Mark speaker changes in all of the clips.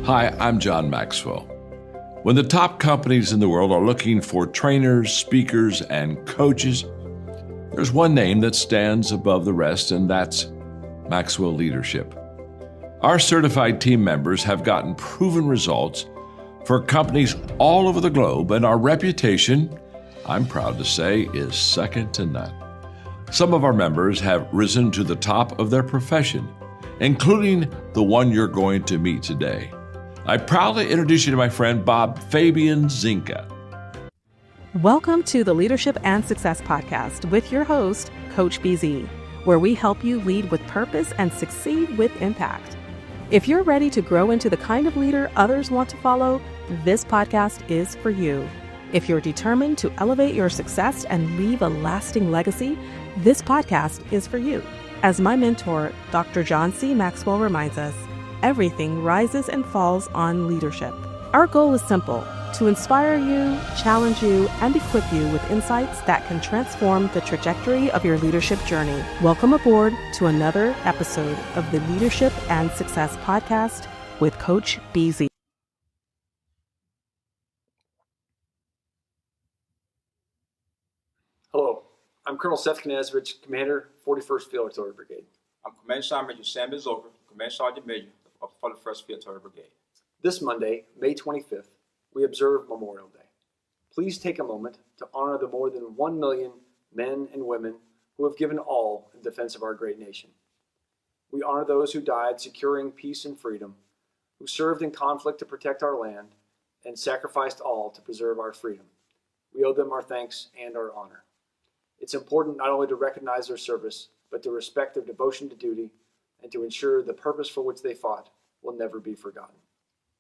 Speaker 1: Hi, I'm John Maxwell. When the top companies in the world are looking for trainers, speakers, and coaches, there's one name that stands above the rest, and that's Maxwell Leadership. Our certified team members have gotten proven results for companies all over the globe, and our reputation, I'm proud to say, is second to none. Some of our members have risen to the top of their profession, including the one you're going to meet today. I proudly introduce you to my friend Bob Fabian Zinka.
Speaker 2: Welcome to the Leadership and Success Podcast with your host, Coach BZ, where we help you lead with purpose and succeed with impact. If you're ready to grow into the kind of leader others want to follow, this podcast is for you. If you're determined to elevate your success and leave a lasting legacy, this podcast is for you. As my mentor, Dr. John C. Maxwell reminds us, everything rises and falls on leadership. Our goal is simple: to inspire you, challenge you, and equip you with insights that can transform the trajectory of your leadership journey. Welcome aboard to another episode of the Leadership and Success Podcast with Coach BZ.
Speaker 3: Hello, I'm Colonel Seth Knazevich, Commander, 41st Field Artillery Brigade.
Speaker 4: I'm Command Sergeant Major Samuel Zoker, Command Sergeant Major of the 41st Field Artillery Brigade.
Speaker 3: This Monday, May 25th, we observe Memorial Day. Please take a moment to honor the more than 1 million men and women who have given all in defense of our great nation. We honor those who died securing peace and freedom, who served in conflict to protect our land, and sacrificed all to preserve our freedom. We owe them our thanks and our honor. It's important not only to recognize their service, but to respect their devotion to duty and to ensure the purpose for which they fought will never be forgotten.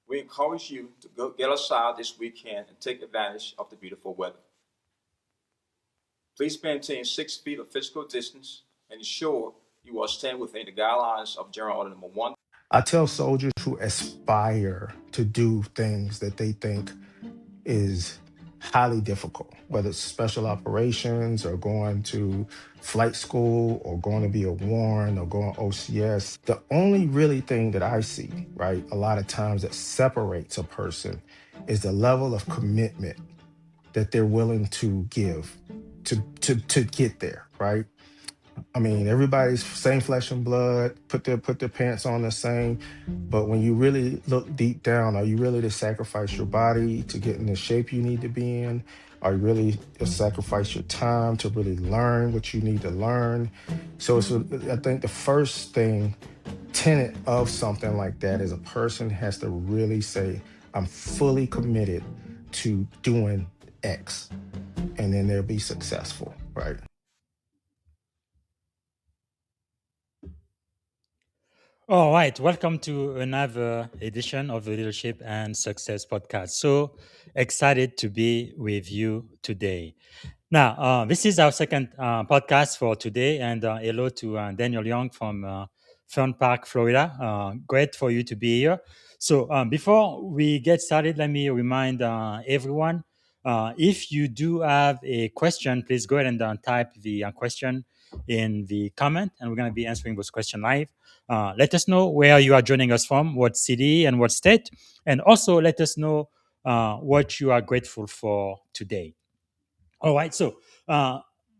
Speaker 4: We encourage you to go get outside this weekend and take advantage of the beautiful weather. Please maintain 6 feet of physical distance and ensure you are staying within the guidelines of General Order Number 1.
Speaker 5: I tell soldiers who aspire to do things that they think is highly difficult, whether it's special operations or going to flight school or going to be a WARN or going OCS. The only really thing that I see, right, a lot of times that separates a person is the level of commitment that they're willing to give to get there, right? I mean, everybody's same flesh and blood, put their pants on the same. But when you really look deep down, are you really to sacrifice your body to get in the shape you need to be in? Are you really to sacrifice your time to really learn what you need to learn? So I think the first tenet of something like that is a person has to really say, I'm fully committed to doing X, and then they'll be successful, right?
Speaker 6: All right, welcome to another edition of the Leadership and Success Podcast. So excited to be with you today. Now, this is our second podcast for today, and hello to Daniel Young from Fern Park, Florida. Great for you to be here. So before we get started, let me remind everyone, if you do have a question, please go ahead and type the question in the comment, and we're going to be answering those questions live. Let us know where you are joining us from, what city and what state, and also let us know what you are grateful for today. All right, so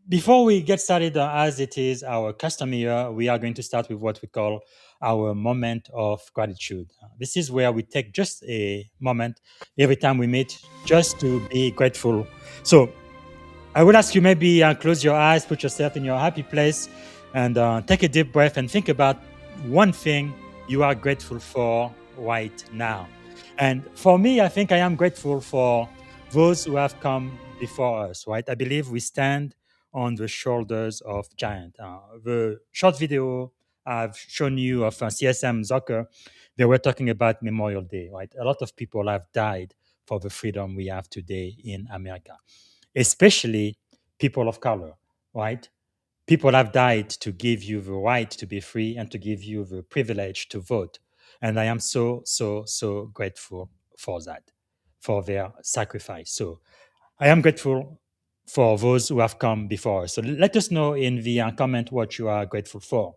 Speaker 6: before we get started, as it is our custom here, we are going to start with what we call our moment of gratitude. This is where we take just a moment every time we meet just to be grateful. So I will ask you maybe close your eyes, put yourself in your happy place, and take a deep breath and think about one thing you are grateful for right now. And for me, I think I am grateful for those who have come before us, right? I believe we stand on the shoulders of giants. The short video I've shown you of CSM Zoker, they were talking about Memorial Day, right? A lot of people have died for the freedom we have today in America, especially people of color, right? People have died to give you the right to be free and to give you the privilege to vote. And I am so, so, so grateful for that, for their sacrifice. So I am grateful for those who have come before us. So let us know in the comment what you are grateful for.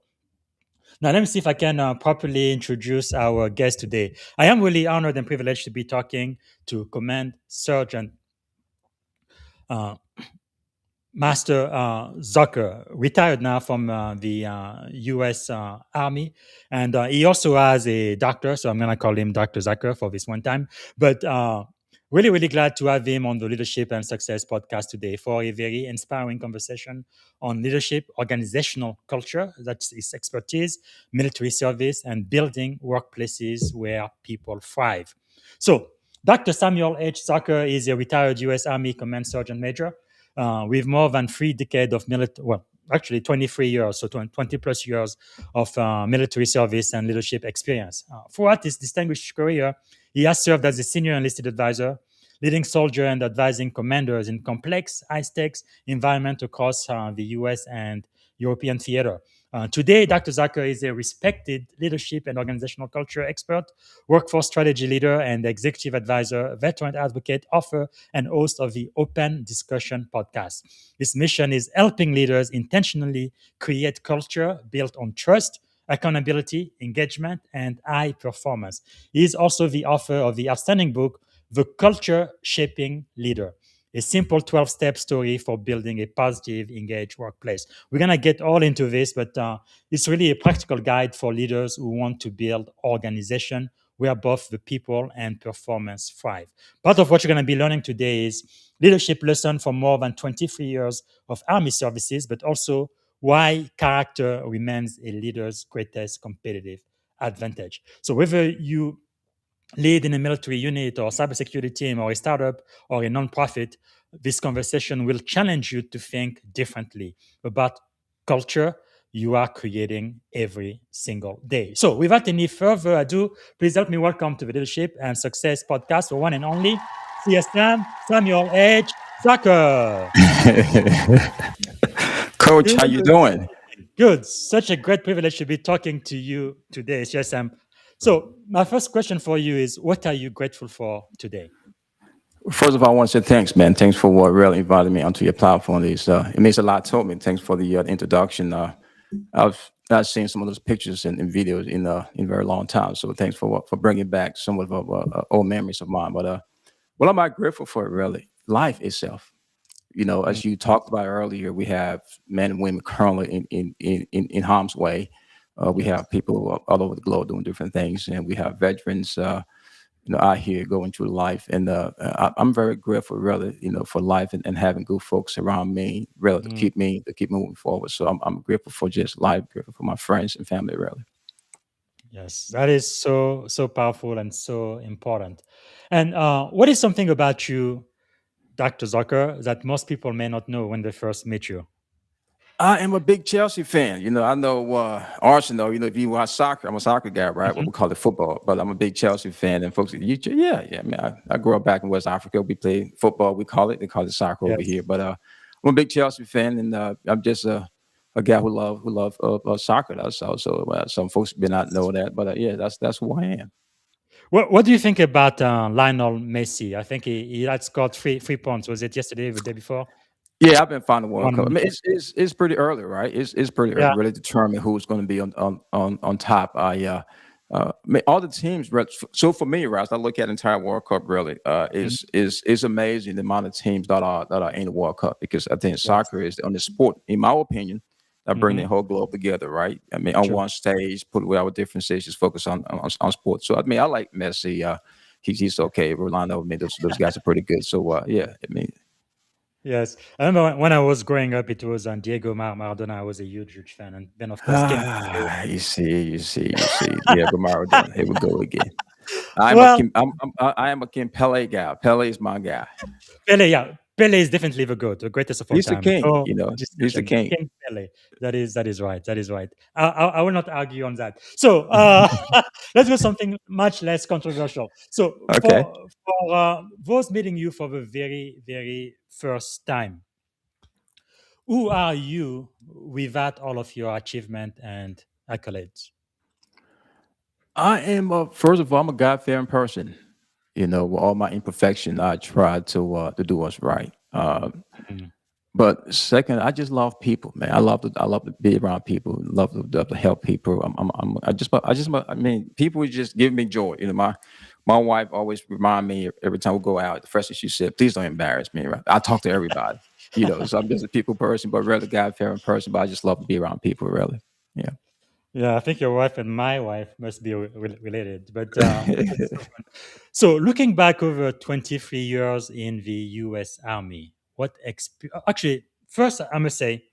Speaker 6: Now, let me see if I can properly introduce our guest today. I am really honored and privileged to be talking to Command Sergeant uh, Master Zoker, retired now from the U.S. Army, and he also has a doctor. So I'm going to call him Dr. Zoker for this one time. But really, really glad to have him on the Leadership and Success podcast today for a very inspiring conversation on leadership, organizational culture, that's his expertise, military service, and building workplaces where people thrive. So Dr. Samuel H. Zoker is a retired U.S. Army Command Sergeant Major with more than 3 decades of military, well, actually 23 years, so 20 plus years of military service and leadership experience. Throughout his distinguished career, he has served as a senior enlisted advisor, leading soldier and advising commanders in complex, high-stakes environment across the U.S. and European theater. Today, Dr. Zucker is a respected leadership and organizational culture expert, workforce strategy leader, and executive advisor, veteran advocate, author, and host of the Open Discussion podcast. His mission is helping leaders intentionally create culture built on trust, accountability, engagement, and high performance. He is also the author of the outstanding book, The Culture Shaping Leader, a simple 12-step story for building a positive, engaged workplace. We're going to get all into this, but it's really a practical guide for leaders who want to build organization where both the people and performance thrive. Part of what you're going to be learning today is leadership lesson from more than 23 years of Army services, but also why character remains a leader's greatest competitive advantage. So whether you lead in a military unit or cybersecurity team or a startup or a nonprofit, this conversation will challenge you to think differently about culture you are creating every single day. So, without any further ado, please help me welcome to the Leadership and Success podcast for one and only CSM Samuel H. Zucker.
Speaker 4: Coach, how you doing?
Speaker 6: Good. Such a great privilege to be talking to you today, CSM. So, my first question for you is, what are you grateful for today?
Speaker 4: First of all, I want to say thanks, man. Thanks for what really invited me onto your platform. It means a lot to me. Thanks for the introduction. I've not seen some of those pictures and videos in a very long time. So thanks for bringing back some of the old memories of mine. But what am I grateful for? Really, life itself. As you talked about earlier, we have men and women currently in harm's way. We
Speaker 6: Yes.
Speaker 4: have people all over the globe doing different things, and we have veterans, out here going through life. And I'm very grateful, really, for life and having good folks around me, really,
Speaker 6: Mm,
Speaker 4: to keep moving forward. So I'm grateful for just life, grateful for my friends and family, really.
Speaker 6: yes, that is so powerful and so important. And what is something about you, Dr. Zucker, that most people may not know when they first meet you?
Speaker 4: I am a big Chelsea fan. I know Arsenal. If you watch soccer, I'm a soccer guy, right? What
Speaker 6: Mhm.
Speaker 4: we call it football, but I'm a big Chelsea fan. And folks, yeah, yeah. I mean, I grew up back in West Africa. We play football. They call it soccer over
Speaker 6: Yes.
Speaker 4: here. But I'm a big Chelsea fan, and I'm just a guy who love soccer. That's also some folks may not know that, but yeah, that's who I am.
Speaker 6: What do you think about Lionel Messi? I think he had scored three points. Was it yesterday or the day before?
Speaker 4: Yeah, I've been following the World
Speaker 6: One
Speaker 4: Cup. I mean,
Speaker 6: minute.
Speaker 4: it's pretty early, right? It's pretty early,
Speaker 6: Yeah.
Speaker 4: really determine who's going to be on top. I mean, all the teams. So for me, right, as I look at the entire World Cup, really,
Speaker 6: Mhm.
Speaker 4: is amazing the amount of teams that are in the World Cup because I think
Speaker 6: Yes.
Speaker 4: soccer is on the sport, in my opinion, that bring
Speaker 6: Hmm.
Speaker 4: the whole globe together, right? I mean, on
Speaker 6: True.
Speaker 4: one stage, put away our differences, just focus on sports. So I mean, I like Messi. He's okay. Rolando, I mean, those guys are pretty good. So yeah, I mean.
Speaker 6: Yes, I remember when I was growing up, it was Diego Maradona. I was a huge fan, and then of course came.
Speaker 4: You see. Diego Maradona. Here we go again.
Speaker 6: Well,
Speaker 4: I am a King Pele guy. Pele is my guy.
Speaker 6: Pele, yeah, Pele is definitely the goat, the greatest of all
Speaker 4: He's the
Speaker 6: time.
Speaker 4: king.
Speaker 6: No
Speaker 4: He's the
Speaker 6: discussion.
Speaker 4: king.
Speaker 6: King Pele. That is right. That is right. I will not argue on that. So let's go something much less controversial. So
Speaker 4: Okay.
Speaker 6: for those meeting you for the very first time, who are you without all of your achievement and accolades?
Speaker 4: I am first of all, I'm a God fearing person. With all my imperfection, I try to do what's right.
Speaker 6: Mhm.
Speaker 4: But second, I just love people, man. I love to be around people. Love to help people. I mean, people just give me joy. My wife always remind me every time we go out. The first thing she said, "Please don't embarrass me." Right? I talk to everybody, So I'm just a people person, but really God-fearing person. But I just love to be around people, really. Yeah.
Speaker 6: Yeah, I think your wife and my wife must be related. But that's so fun. So, looking back over 23 years in the U.S. Army, actually, first, I must say,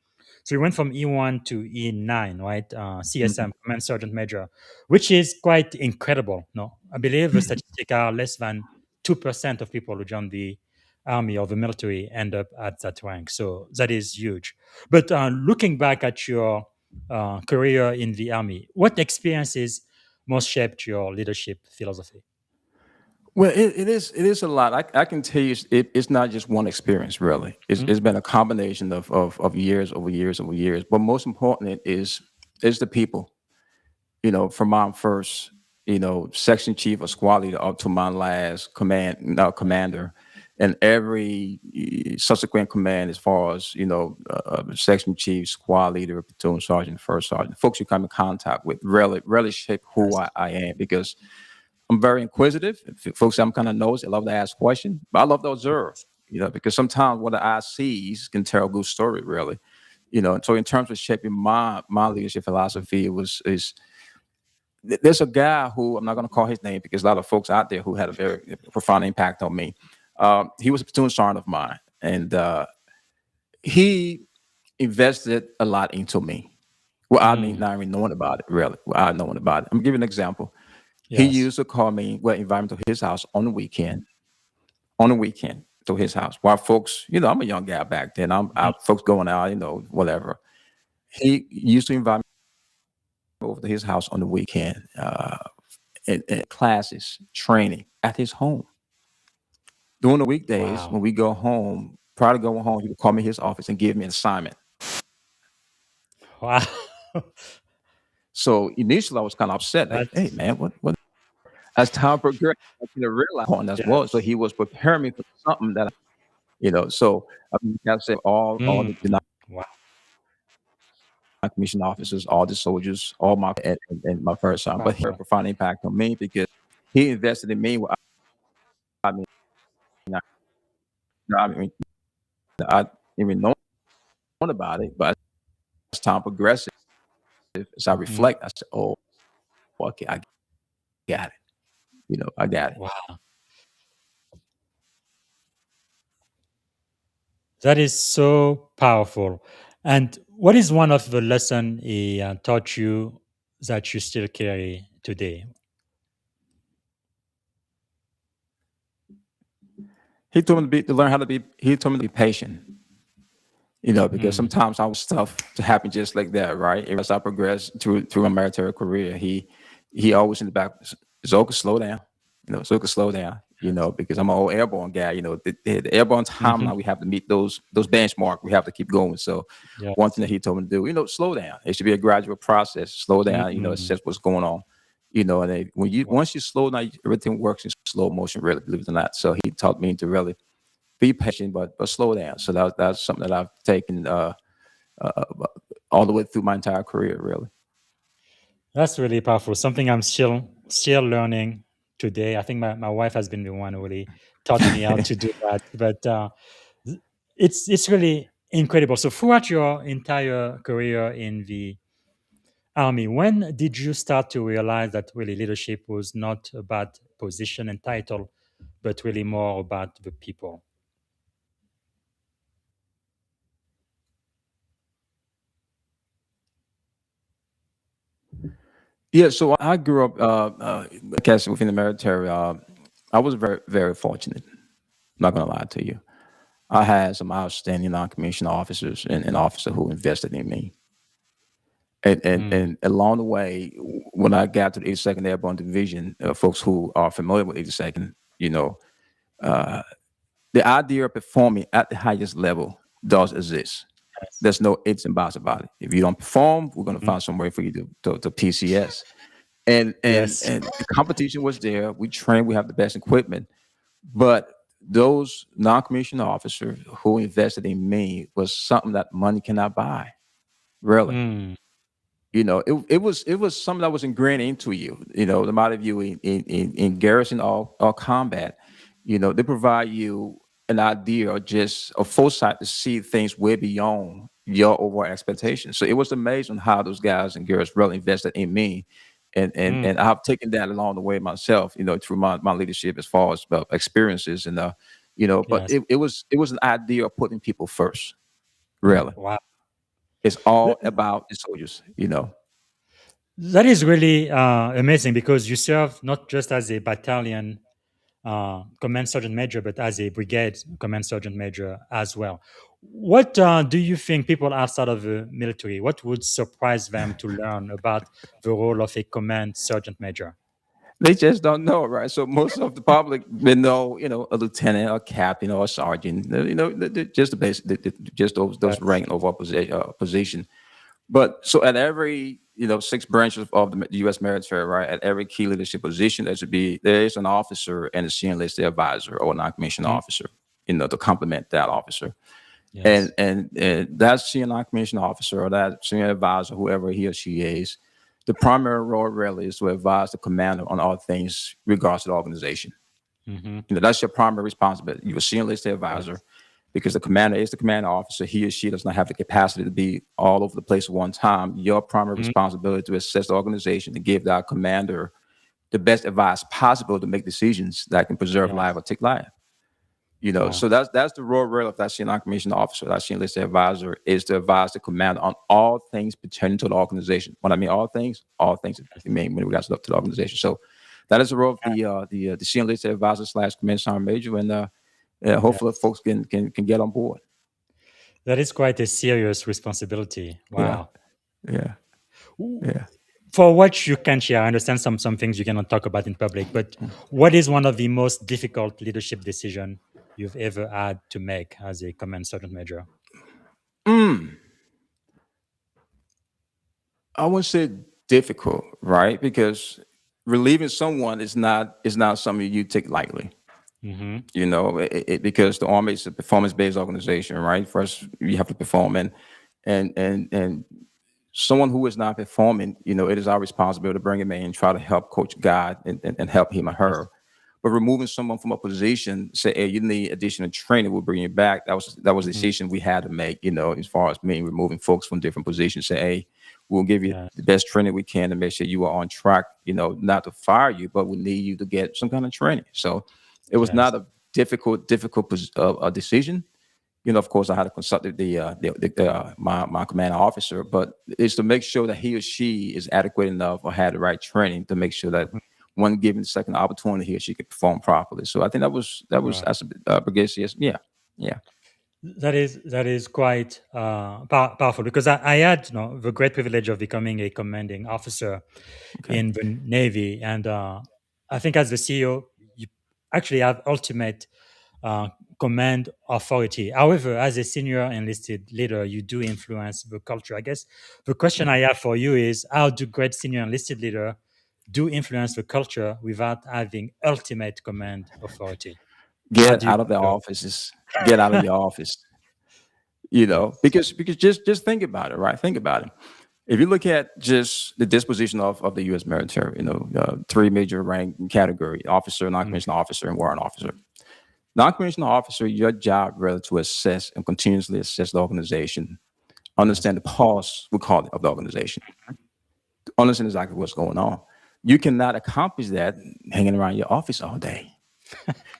Speaker 6: so you went from E1 to E9, right? CSM,
Speaker 4: Mhm.
Speaker 6: Command Sergeant Major, which is quite incredible. No, I believe the statistics are less than 2% of people who join the army or the military end up at that rank. So that is huge. But looking back at your career in the army, what experiences most shaped your leadership philosophy?
Speaker 4: Well, it is a lot. I can tell you, it's not just one experience, really. It's been a combination of years over years over years. But most important is the people. From my first, section chief or squad leader up to my last commander, and every subsequent command as far as section chief, squad leader, platoon sergeant, first sergeant, folks you come in contact with really shape who
Speaker 6: Yes.
Speaker 4: I am, because I'm very inquisitive. Folks, I'm kind of nosy. I love to ask questions, but I love to observe. Because sometimes what the eye sees can tell a good story, really. And so in terms of shaping my leadership philosophy, there's a guy who I'm not going to call his name because a lot of folks out there who had a very profound impact on me. He was a platoon sergeant of mine, and he invested a lot into me. Well, I mean,
Speaker 6: Mm,
Speaker 4: not even knowing about it, really. Well, I knowing about it. I'm giving an example. He
Speaker 6: yes.
Speaker 4: used to call me, environment to his house on the weekend to his house. While folks, I'm a young guy back then. I'm
Speaker 6: Mhm.
Speaker 4: out, folks going out, whatever. He used to invite me over to his house on the weekend, and classes, training at his home. During the weekdays,
Speaker 6: Wow.
Speaker 4: when we go home, prior to going home, he would call me in his office and give me an assignment.
Speaker 6: Wow.
Speaker 4: So initially, I was kind of upset, like, "Hey,
Speaker 6: That's
Speaker 4: man, what?" As time progressed, I realized on as well. So
Speaker 6: yes.
Speaker 4: he was preparing me for something that, So I mean, I said all
Speaker 6: Mm,
Speaker 4: the
Speaker 6: wow.
Speaker 4: non-commissioned officers, all the soldiers, all my and my first son, but he had a
Speaker 6: Wow.
Speaker 4: profound impact on me because he invested in me. I mean, I mean, I didn't even know about it, but as time progresses, as I
Speaker 6: Mhm.
Speaker 4: reflect, I said, "Oh, okay, I got it. I got it."
Speaker 6: Wow. That is so powerful. And what is one of the lesson he taught you that you still carry today?
Speaker 4: He told me to learn how to be. He told me to be patient. Because
Speaker 6: Mm,
Speaker 4: sometimes I was stuff to happen just like that, right? As I progressed through my military career, he always in the back, Zoker, slow down. Zoker, slow down. Because I'm an old airborne guy. The airborne
Speaker 6: mhm.
Speaker 4: timeline, we have to meet those benchmark. We have to keep going. So one thing
Speaker 6: Yes.
Speaker 4: that he told me to do, slow down. It should be a gradual process. Slow down.
Speaker 6: Mm,
Speaker 4: Assess what's going on. And then
Speaker 6: wow.
Speaker 4: once you slow down, everything works in slow motion. Really, believe it or not. So he taught me to really be patient, but slow down. So that's something that I've taken uh, all the way through my entire career, really.
Speaker 6: That's really powerful. Something I'm still learning today. I think my wife has been the one who really taught me how to do that. But it's really incredible. So throughout your entire career in the army, when did you start to realize that really leadership was not about position and title, but really more about the people?
Speaker 4: Yeah, so I grew up, within the military. I was very, very fortunate. Not gonna lie to you. I had some outstanding non-commissioned officers and officer who invested in me.
Speaker 6: Mm,
Speaker 4: And along the way, when I got to the 82nd Airborne Division, folks who are familiar with 82nd, uh, the idea of performing at the highest level does exist.
Speaker 6: yes.
Speaker 4: There's no ifs and buts about it. If you don't perform, we're going to
Speaker 6: Mhm.
Speaker 4: find some way for you to PCS. And
Speaker 6: Yes.
Speaker 4: the competition was there. We trained. We have the best equipment, but those non-commissioned officers who invested in me was something that money cannot buy. Really.
Speaker 6: Mm.
Speaker 4: It was something that was ingrained into you. The amount of you in garrison or combat, they provide you an idea or just a foresight to see things way beyond your overall expectations. So it was amazing how those guys and girls really invested in me.
Speaker 6: Mm.
Speaker 4: And I've taken that along the way myself, through my leadership as far as experiences but
Speaker 6: Yes.
Speaker 4: it was an idea of putting people first, really.
Speaker 6: Wow.
Speaker 4: It's all about the soldiers.
Speaker 6: That is really amazing because you serve not just as a battalion command sergeant major, but as a brigade command sergeant major as well. What do you think people outside of the military, what would surprise them to learn about the role of a command sergeant major?
Speaker 4: They just don't know, right? So most of the public they know, a lieutenant, a captain, or a sergeant. Just the basic, just those
Speaker 6: Yes.
Speaker 4: rank over position. But so at every six branches of the U.S. military, right? At every key leadership position, there is an officer and a senior enlisted advisor or a non-commissioned
Speaker 6: Mhm.
Speaker 4: officer, to complement that officer. And
Speaker 6: Yes.
Speaker 4: that senior non-commissioned officer or that senior advisor, whoever he or she is, the primary role really is to advise the commander on all things regards to the organization.
Speaker 6: Hmm.
Speaker 4: That's your primary responsibility. You're a senior enlisted advisor
Speaker 6: Yes.
Speaker 4: because the commander is the commanding officer. He or she does not have the capacity to be all over the place at one time. Your primary
Speaker 6: Mhm.
Speaker 4: responsibility to assess the organization to give that commander the best advice possible to make decisions that can preserve life
Speaker 6: Yes.
Speaker 4: or take life.
Speaker 6: Wow.
Speaker 4: So that's the role of that senior non-commissioned officer, that senior enlisted advisor, is to advise the commander on all things pertaining to the organization. When I mean all things I mean when we got to the organization. So that is the role of the senior enlisted advisor / command sergeant major, and hopefully
Speaker 6: Yes.
Speaker 4: folks can get on board.
Speaker 6: That is quite a serious responsibility.
Speaker 4: Yeah,
Speaker 6: Wow.
Speaker 4: yeah, yeah.
Speaker 6: For what you can share, I understand some things you cannot talk about in public, but what is one of the most difficult leadership decision you've ever had to make as a command sergeant major?
Speaker 4: Mm, I wouldn't say difficult, right? Because relieving someone is not something you take lightly.
Speaker 6: Hmm.
Speaker 4: Because the army is a performance-based organization, right? First, you have to perform, and someone who is not performing, it is our responsibility to bring him in and try to help coach, guide, and help him or
Speaker 6: Yes.
Speaker 4: her. But removing someone from a position, say, hey, you need additional training, we'll bring you back. That was a
Speaker 6: Hmm.
Speaker 4: decision we had to make, as far as me removing folks from different positions. Say, hey, we'll give you
Speaker 6: Yes.
Speaker 4: the best training we can to make sure you are on track, not to fire you, but we need you to get some kind of training. So it was
Speaker 6: Yes.
Speaker 4: not a difficult decision. Of course, I had to consult my commanding officer, but it's to make sure that he or she is adequate enough or had the right training to make sure that when given the second opportunity, he or she could perform properly. So I think
Speaker 6: Wow.
Speaker 4: that's a biggest yes. Yeah, yeah.
Speaker 6: That is quite powerful because I had the great privilege of becoming a commanding officer
Speaker 4: Okay.
Speaker 6: in the Navy, and I think as the CEO, you actually have ultimate uh, command authority. However, as a senior enlisted leader, you do influence the culture. I guess the question I have for you is: how do great senior enlisted leader do influence the culture without having ultimate command authority? How
Speaker 4: Get
Speaker 6: do you
Speaker 4: out of the
Speaker 6: do
Speaker 4: offices. Get out of your office.
Speaker 6: Yes.
Speaker 4: Because just think about it, right? Think about it. If you look at just the disposition of the U.S. military, three major rank category: officer,
Speaker 6: Mm.
Speaker 4: non-commissioned officer, and warrant officer. Non-commissioned officer, your job really to assess and continuously assess the organization,
Speaker 6: Yes.
Speaker 4: understand the pulse, we call it, of the organization, understand exactly what's going on. You cannot accomplish that hanging around your office all day.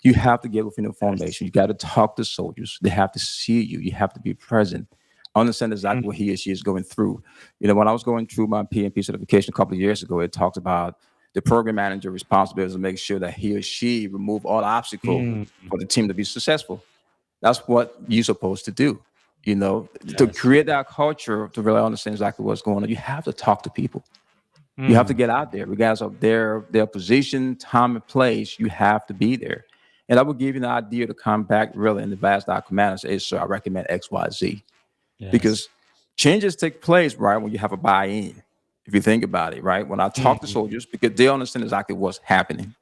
Speaker 4: You have to get within the
Speaker 6: Yes.
Speaker 4: formation. You got to talk to soldiers. They have to see you. You have to be present. Understand exactly what he or she is going through. When I was going through my PMP certification a couple of years ago, it talks about the program manager responsibility to make sure that he or she remove all obstacle
Speaker 6: Mm.
Speaker 4: for the team to be successful. That's what you're supposed to do. To
Speaker 6: Yes.
Speaker 4: create that culture, to really understand exactly what's going on, you have to talk to people. You have to
Speaker 6: Mm.
Speaker 4: get out there, regardless of their position, time, and place. You have to be there. And I will give you an idea to come back really in the vast command and say, hey, sir, I recommend X, Y, Z.
Speaker 6: Yes.
Speaker 4: Because changes take place, right, when you have a buy-in. If you think about it, right? When I talk to
Speaker 6: Mm.
Speaker 4: soldiers, because they understand exactly what's happening.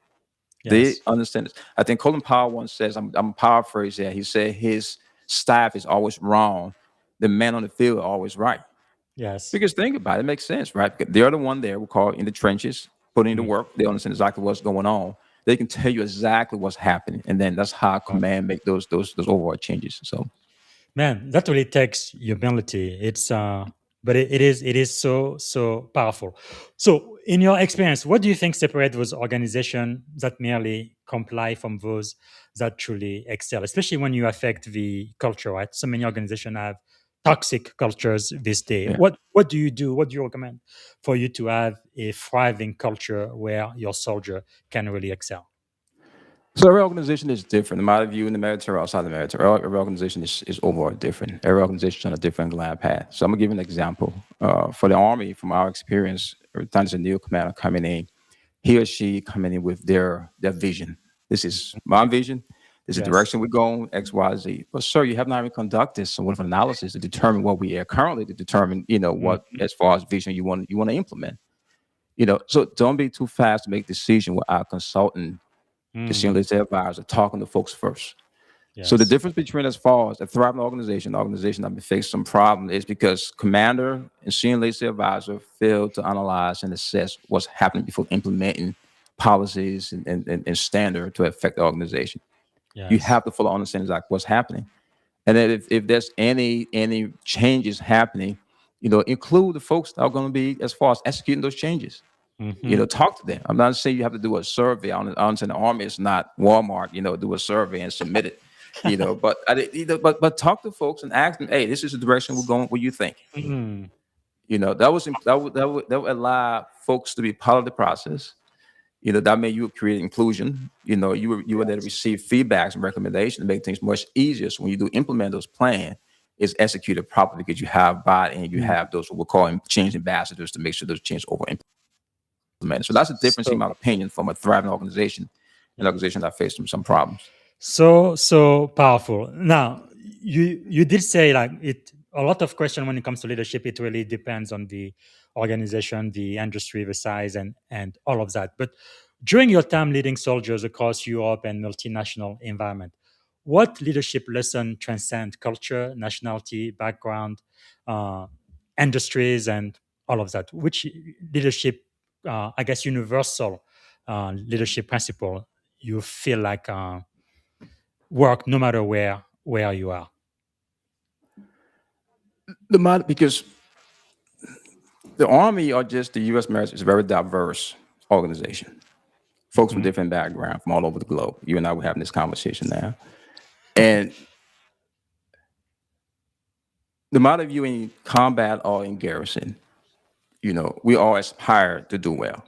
Speaker 4: They
Speaker 6: Yes.
Speaker 4: understand this. I think Colin Powell once says, I'm paraphrasing here. He said his staff is always wrong. The men on the field are always right.
Speaker 6: Yes.
Speaker 4: Because think about it, it makes sense, right? Because they're the one there, we call it in the trenches, putting in the
Speaker 6: Mm.
Speaker 4: work. They understand exactly what's going on. They can tell you exactly what's happening. And then that's how command make those overall changes. So
Speaker 6: Man, that really takes humility. But it is so powerful. So, in your experience, what do you think separate those organizations that merely comply from those that truly excel, especially when you affect the culture? Right, so many organizations have toxic cultures this day.
Speaker 4: yeah.
Speaker 6: What do you do? What do you recommend for you to have a thriving culture where your soldier can really excel?
Speaker 4: So every organization is different. No matter if you in the military or outside the military, every organization is overall different. Every organization is on a different glide path. So I'm gonna give you an example. For the Army, from our experience, every time there's a new commander coming in, he or she coming in with their vision. This is my vision. This is the
Speaker 6: Yes.
Speaker 4: direction we're going, X, Y, Z. But sir, you have not even conducted some sort of analysis to determine what we are currently to determine, what
Speaker 6: Mhm.
Speaker 4: as far as vision you want to implement. So don't be too fast to make decision without consulting the senior
Speaker 6: Mm.
Speaker 4: leadership advisor, talking to folks first. So the
Speaker 6: Yes.
Speaker 4: difference between as far as a thriving organization, an organization that may face some problem is because commander and senior leadership advisor failed to analyze and assess what's happening before implementing policies and standard to affect the organization. You
Speaker 6: Yes.
Speaker 4: have to fully understand exactly what's happening. And then if there's any changes happening, include the folks that are going to be as far as executing those changes.
Speaker 6: Hmm.
Speaker 4: Talk to them. I'm not saying you have to do a survey. I understand the Army is not Walmart, do a survey and submit it, but talk to folks and ask them, hey, this is the direction we're going. What do you think?
Speaker 6: Mm.
Speaker 4: That would allow folks to be part of the process. That meant you would create inclusion. You were there to
Speaker 6: Yes.
Speaker 4: receive feedbacks and recommendations to make things much easier. So when you do implement those plans, it's executed properly because you have buy-in, you
Speaker 6: Mm.
Speaker 4: have those what we're calling change ambassadors to make sure those changes over implemented. So that's the difference, in
Speaker 6: So
Speaker 4: my opinion, from a thriving organization, an organization that faced some problems.
Speaker 6: so powerful. Now, you did say like it. A lot of question when it comes to leadership, it really depends on the organization, the industry, the size, and all of that. But during your time leading soldiers across Europe and multinational environment, what leadership lesson transcend culture, nationality, background, uh, industries, and all of that? Which leadership, I guess, universal leadership principle you feel like work no matter where you are?
Speaker 4: Because the Army or just the U.S. military is a very diverse organization. Folks from
Speaker 6: Mhm.
Speaker 4: different backgrounds from all over the globe. You and I were having this conversation now, and no matter if you in combat or in garrison, we all aspire to do well.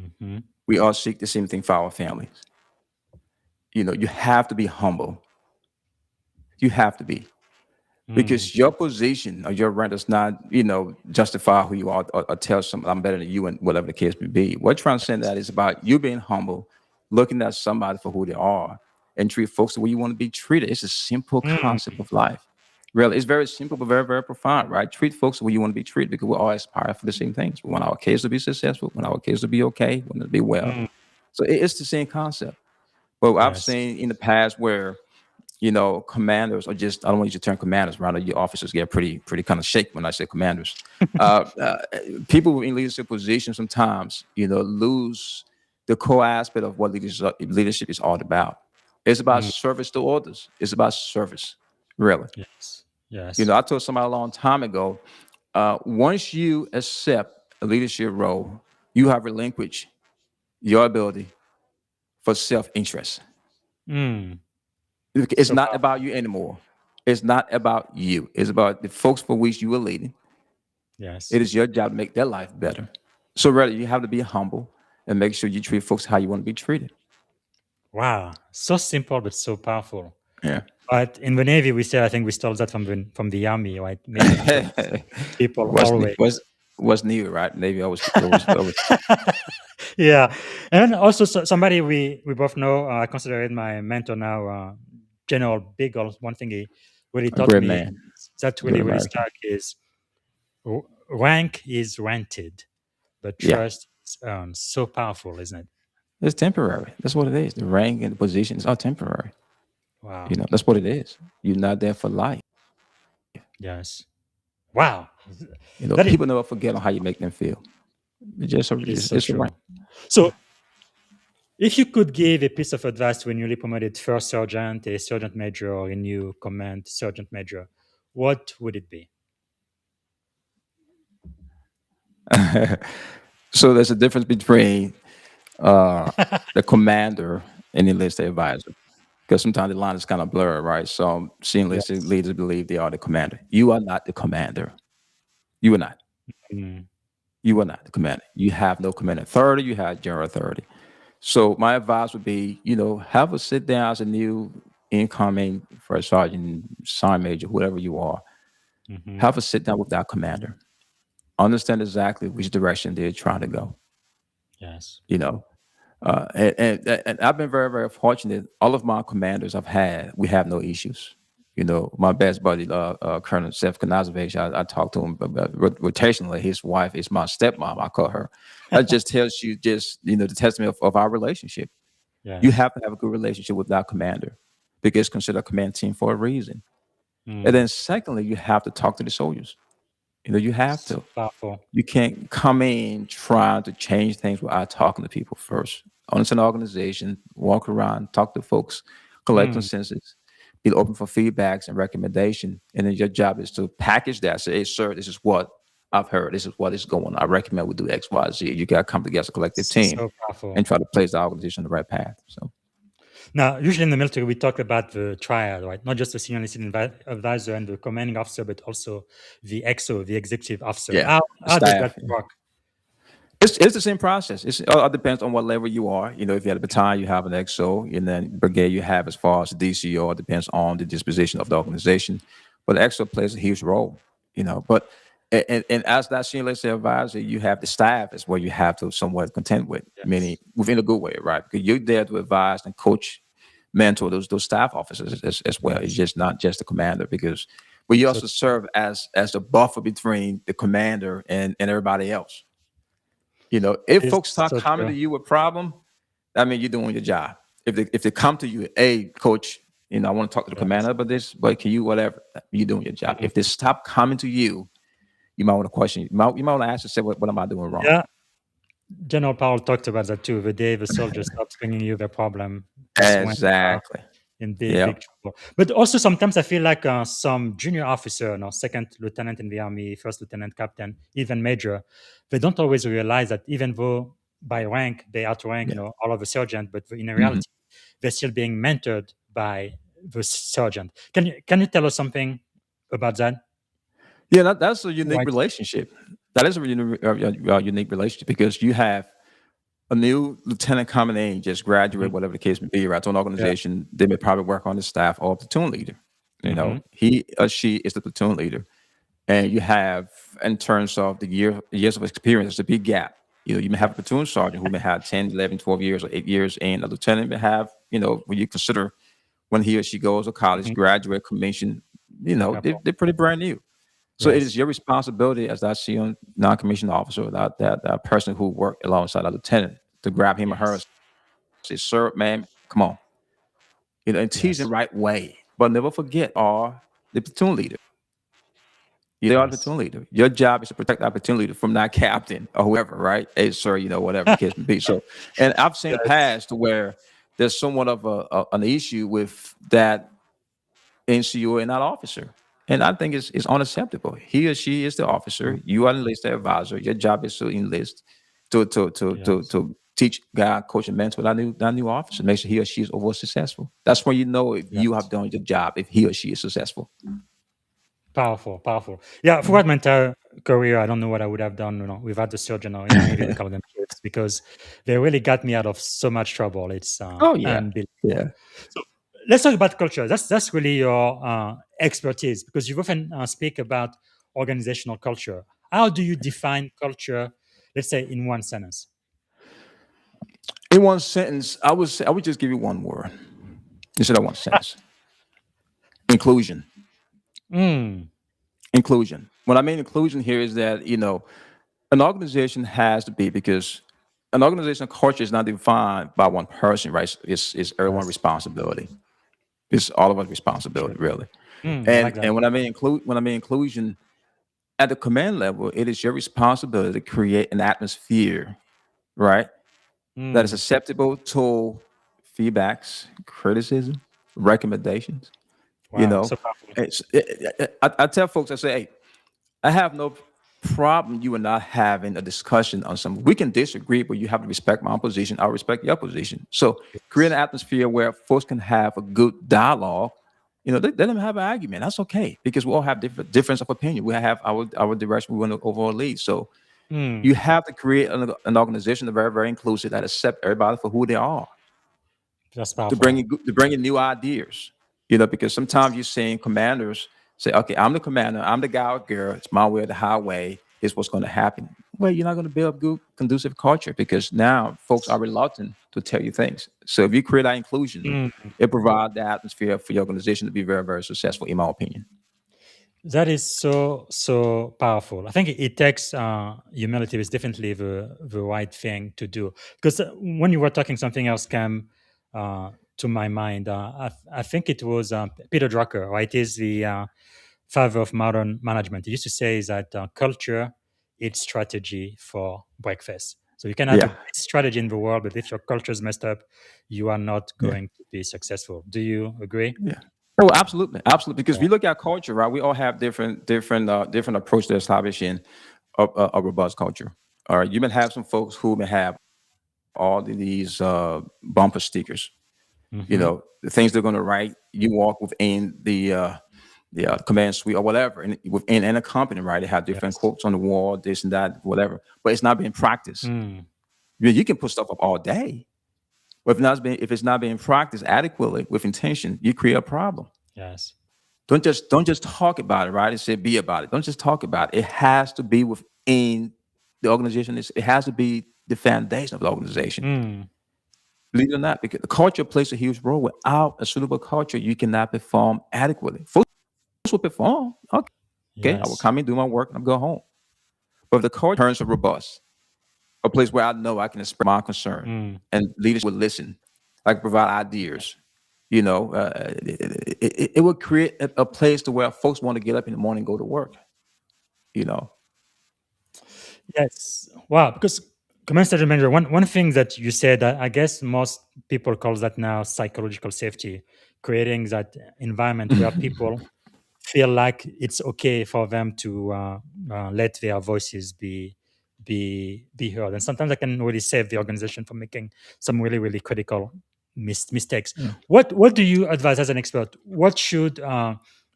Speaker 6: Mhm.
Speaker 4: We all seek the same thing for our families. You have to be humble. You have to be.
Speaker 6: Mm.
Speaker 4: Because your position or your rank does not, justify who you are or tell someone I'm better than you and whatever the case may be. What transcend that is about you being humble, looking at somebody for who they are, and treat folks the way you want to be treated. It's a simple concept
Speaker 6: Mm.
Speaker 4: of life. Really, it's very simple but very, very profound, right? Treat folks the way you want to be treated because we all aspire for the same things. We want our kids to be successful, we want our kids to be okay, we want them to be well.
Speaker 6: Mm.
Speaker 4: So it's the same concept. But I've
Speaker 6: Yes.
Speaker 4: seen in the past where commanders or just I don't want to use the term commanders, rather your officers get pretty kind of shaky when I say commanders. Uh, uh, People in leadership positions sometimes, lose the core aspect of what leadership is all about. It's about
Speaker 6: Mm.
Speaker 4: service to others. It's about service, really.
Speaker 6: Yes. Yes.
Speaker 4: I told somebody a long time ago, once you accept a leadership role, you have relinquished your ability for self-interest.
Speaker 6: Mm.
Speaker 4: It's
Speaker 6: So
Speaker 4: not
Speaker 6: powerful.
Speaker 4: about you anymore. It's not about you. It's about the folks for which you are leading.
Speaker 6: Yes.
Speaker 4: It is your job to make their life better. So rather, you have to be humble and make sure you treat folks how you want to be treated.
Speaker 6: Wow. So simple but so powerful.
Speaker 4: Yeah.
Speaker 6: But in the Navy, we say I think we stole that from the Army, right? Making sure people
Speaker 4: what's ne-
Speaker 6: always.
Speaker 4: what's what's new, right? Maybe always.
Speaker 6: Yeah, and also somebody we both know. I consider it my mentor now, General Beagle. One thing he really
Speaker 4: A
Speaker 6: taught
Speaker 4: great
Speaker 6: me
Speaker 4: man,
Speaker 6: that
Speaker 4: a great
Speaker 6: really
Speaker 4: American.
Speaker 6: stuck is rank is rented, but
Speaker 4: Yeah.
Speaker 6: trust is earned. So powerful, isn't it?
Speaker 4: It's temporary. That's what it is. The rank and the position is all temporary.
Speaker 6: Wow.
Speaker 4: That's what it is. You're not there for life.
Speaker 6: Yes. Wow. That is,
Speaker 4: People never forget on how you make them feel.
Speaker 6: it is so
Speaker 4: It's a rank.
Speaker 6: true. So, if you could give a piece of advice to a newly promoted first sergeant, a sergeant major, or a new command sergeant major, what would it be?
Speaker 4: So there's a difference between the commander and the enlisted advisor. Because sometimes the line is kind of blurred, right? So some enlisted
Speaker 6: Yes.
Speaker 4: leaders believe they are the commander. You are not the commander. You are not.
Speaker 6: Mm,
Speaker 4: You are not the commander. You have no command authority. You have general authority. So my advice would be, have a sit down as a new incoming first sergeant, sergeant major, whoever you are.
Speaker 6: mhm.
Speaker 4: Have a sit down with that commander. Understand exactly which direction they're trying to go.
Speaker 6: Yes.
Speaker 4: You know, and I've been very, very fortunate. All of my commanders I've had, we have no issues. My best buddy, Colonel Seth Kanazovich, I talk to him about rotationally. His wife is my stepmom. I call her. That just tells you, the testament of our relationship. You
Speaker 6: Yes.
Speaker 4: have to have a good relationship with that commander because it's considered a command team for a reason. And
Speaker 6: Mm,
Speaker 4: then secondly, you have to talk to the soldiers. You have
Speaker 6: so
Speaker 4: to.
Speaker 6: powerful.
Speaker 4: You can't come in trying to change things without talking to people first. Understand the organization, walk around, talk to folks, collect
Speaker 6: Mm,
Speaker 4: consensus, be open for feedbacks and recommendation. And then your job is to package that. Say, hey, sir, this is what I've heard. This is what is going on. I recommend we do X, Y, Z. You got to come together as a collective team
Speaker 6: so powerful.
Speaker 4: and try to place the organization on the right path. So,
Speaker 6: Now, usually in the military, we talk about the triad, right? Not just the senior enlisted advisor and the commanding officer, but also the XO, the executive officer.
Speaker 4: yeah, the
Speaker 6: How does that
Speaker 4: staff.
Speaker 6: work?
Speaker 4: It's the same process. It all depends on what level you are. If you have a battalion, you have an XO, and then brigade you have as far as the DCO. It depends on the disposition of the organization. But the XO plays a huge role. But and as that senior leadership advisor, you have the staff as well. You have to somewhat contend with, meaning
Speaker 6: Yes.
Speaker 4: within a good way, right? Because you're there to advise and coach, mentor those staff officers as well. It's
Speaker 6: Yes.
Speaker 4: just not just the commander but you
Speaker 6: So
Speaker 4: also serve as the buffer between the commander and everybody else. If
Speaker 6: it's
Speaker 4: folks start
Speaker 6: so
Speaker 4: coming to
Speaker 6: true.
Speaker 4: you with problem, I mean, you're doing your job. If they come to you, hey, coach, I want to talk to the
Speaker 6: Yes.
Speaker 4: commander about this, but can you whatever? You're doing your job. If they
Speaker 6: Mhm.
Speaker 4: stop coming to you, you might want to question. You might want to ask yourself, what am I doing wrong?
Speaker 6: Yeah. General Powell talked about that too. The day the soldier stops bringing you the problem, that's when
Speaker 4: Exactly.
Speaker 6: in big,
Speaker 4: Yeah.
Speaker 6: big trouble. But also sometimes I feel like some junior officer, second lieutenant in the army, first lieutenant, captain, even major, they don't always realize that even though by rank they outrank,
Speaker 4: Yeah.
Speaker 6: all of the sergeant, but in
Speaker 4: Mhm.
Speaker 6: reality they're still being mentored by the sergeant. Can you tell us something about that?
Speaker 4: Yeah, that's a unique
Speaker 6: Right.
Speaker 4: relationship. That is a unique relationship because you have a new lieutenant coming in, just graduate,
Speaker 6: Mhm.
Speaker 4: whatever the case may be, right? To an
Speaker 6: Yeah.
Speaker 4: organization, they may probably work on the staff or platoon leader.
Speaker 6: Hmm.
Speaker 4: He or she is the platoon leader. And you have, in terms of the years of experience, there's a big gap. You may have a platoon sergeant who may have 10, 11, 12 years or 8 years, and a lieutenant may have, when you consider when he or she goes to college,
Speaker 6: Hmm.
Speaker 4: graduate, commission, they're pretty brand new. So it is
Speaker 6: Yes.
Speaker 4: your responsibility as that senior non-commissioned officer, that person who worked alongside a lieutenant, to grab him or her and
Speaker 6: Yes.
Speaker 4: say, "Sir, man, come on," and teach them
Speaker 6: Yes.
Speaker 4: the right way. But never forget, are the platoon leader. They are the
Speaker 6: Yes.
Speaker 4: platoon leader. Your job is to protect that platoon leader from that captain or whoever, right? Hey, sir, whatever the case may be. So, and I've seen
Speaker 6: Yes.
Speaker 4: past where there's somewhat of an issue with that NCO and that officer. And I think it's unacceptable. He or she is the officer.
Speaker 6: Mm.
Speaker 4: You are the enlisted advisor. Your job is to enlist,
Speaker 6: Yes.
Speaker 4: to teach, guide, coach, and mentor that new officer. Make sure he or she is over successful. That's when you know if you have
Speaker 6: Yes.
Speaker 4: done your job, if he or she is successful.
Speaker 6: Powerful, powerful. Yeah, throughout my entire career, I don't know what I would have done, without the surgeon, or in the Navy we call them kids, because they really got me out of so much trouble. It's
Speaker 4: Oh yeah,
Speaker 6: unbelievable.
Speaker 4: yeah.
Speaker 6: So let's talk about culture. That's really your expertise, because you often speak about organizational culture. How do you define culture? Let's say in one sentence.
Speaker 4: In one sentence, I would just give you one word instead of one sentence. Inclusion.
Speaker 6: Mm,
Speaker 4: Inclusion. What I mean inclusion here is that an organization has to be, because an organizational culture is not defined by one person, right? It's everyone's
Speaker 6: Yes.
Speaker 4: responsibility. It's all of our responsibility,
Speaker 6: True.
Speaker 4: really.
Speaker 6: I
Speaker 4: And
Speaker 6: like that.
Speaker 4: and when I mean inclusion at the command level, it is your responsibility to create an atmosphere, right, that is
Speaker 6: Mm.
Speaker 4: acceptable to feedbacks, criticism, recommendations. You
Speaker 6: Wow.
Speaker 4: know,
Speaker 6: So powerful.
Speaker 4: I tell folks, I say, hey, I have no problem you and I having a discussion on something. We can disagree, but you have to respect my position. I'll respect your position. So create an
Speaker 6: Yes.
Speaker 4: atmosphere where folks can have a good dialogue. Let them have an argument. That's okay because we all have difference of opinion. We have our direction we want to overall lead. So
Speaker 6: Mm.
Speaker 4: you have to create an organization that's very, very inclusive that accept everybody for who they are
Speaker 6: That's
Speaker 4: to
Speaker 6: powerful.
Speaker 4: bring in new ideas. Because sometimes you're seeing commanders say, "Okay, I'm the commander. I'm the guy or girl. It's my way or the highway. Here's what's going to happen." Well, you're not going to build good, conducive culture because now folks are reluctant to tell you things. So if you create that inclusion,
Speaker 6: Mm.
Speaker 4: it provides the atmosphere for your organization to be very, very successful, in my opinion.
Speaker 6: That is so powerful. I think it takes humility is definitely the right thing to do. Because when you were talking, something else came to my mind. I think it was Peter Drucker, right? Is the father of modern management. He used to say that culture is strategy for breakfast. So you can have the
Speaker 4: Yeah,
Speaker 6: best strategy in the world, but if your culture is messed up, you are not
Speaker 4: yeah,
Speaker 6: going to be successful. Do you agree?
Speaker 4: yeah. Oh, absolutely, absolutely. Because if you look at culture, right, we all have different approach to establishing a robust culture. All right, you may have some folks who may have all of these bumper stickers.
Speaker 6: Hmm.
Speaker 4: The things they're going to write. You walk within the command suite or whatever, and within a company, right? They have different
Speaker 6: Yes.
Speaker 4: quotes on the wall, this and that, whatever. But it's not being practiced.
Speaker 6: Mm.
Speaker 4: You can put stuff up all day, but if it's not being practiced adequately with intention, you create a problem.
Speaker 6: Yes.
Speaker 4: Don't just talk about it, right? It said be about it. Don't just talk about it. It has to be within the organization. It has to be the foundation of the organization.
Speaker 6: Mm.
Speaker 4: Believe it or not, because the culture plays a huge role. Without a suitable culture, you cannot perform adequately. Folks will perform. Okay, I will
Speaker 6: Yes.
Speaker 4: come in, do my work, and I'll go home. But if the culture turns to robust, a place where I know I can express my concern
Speaker 6: Mm.
Speaker 4: and leaders will listen, I can provide ideas. It would create a place to where folks want to get up in the morning and go to work. You know,
Speaker 6: Yes. Wow. Because command strategy manager, one thing that you said, I guess most people call that now psychological safety, creating that environment where people feel like it's okay for them to let their voices be heard. And sometimes I can really save the organization from making some really critical mistakes.
Speaker 4: yeah.
Speaker 6: What do you advise as an expert? What should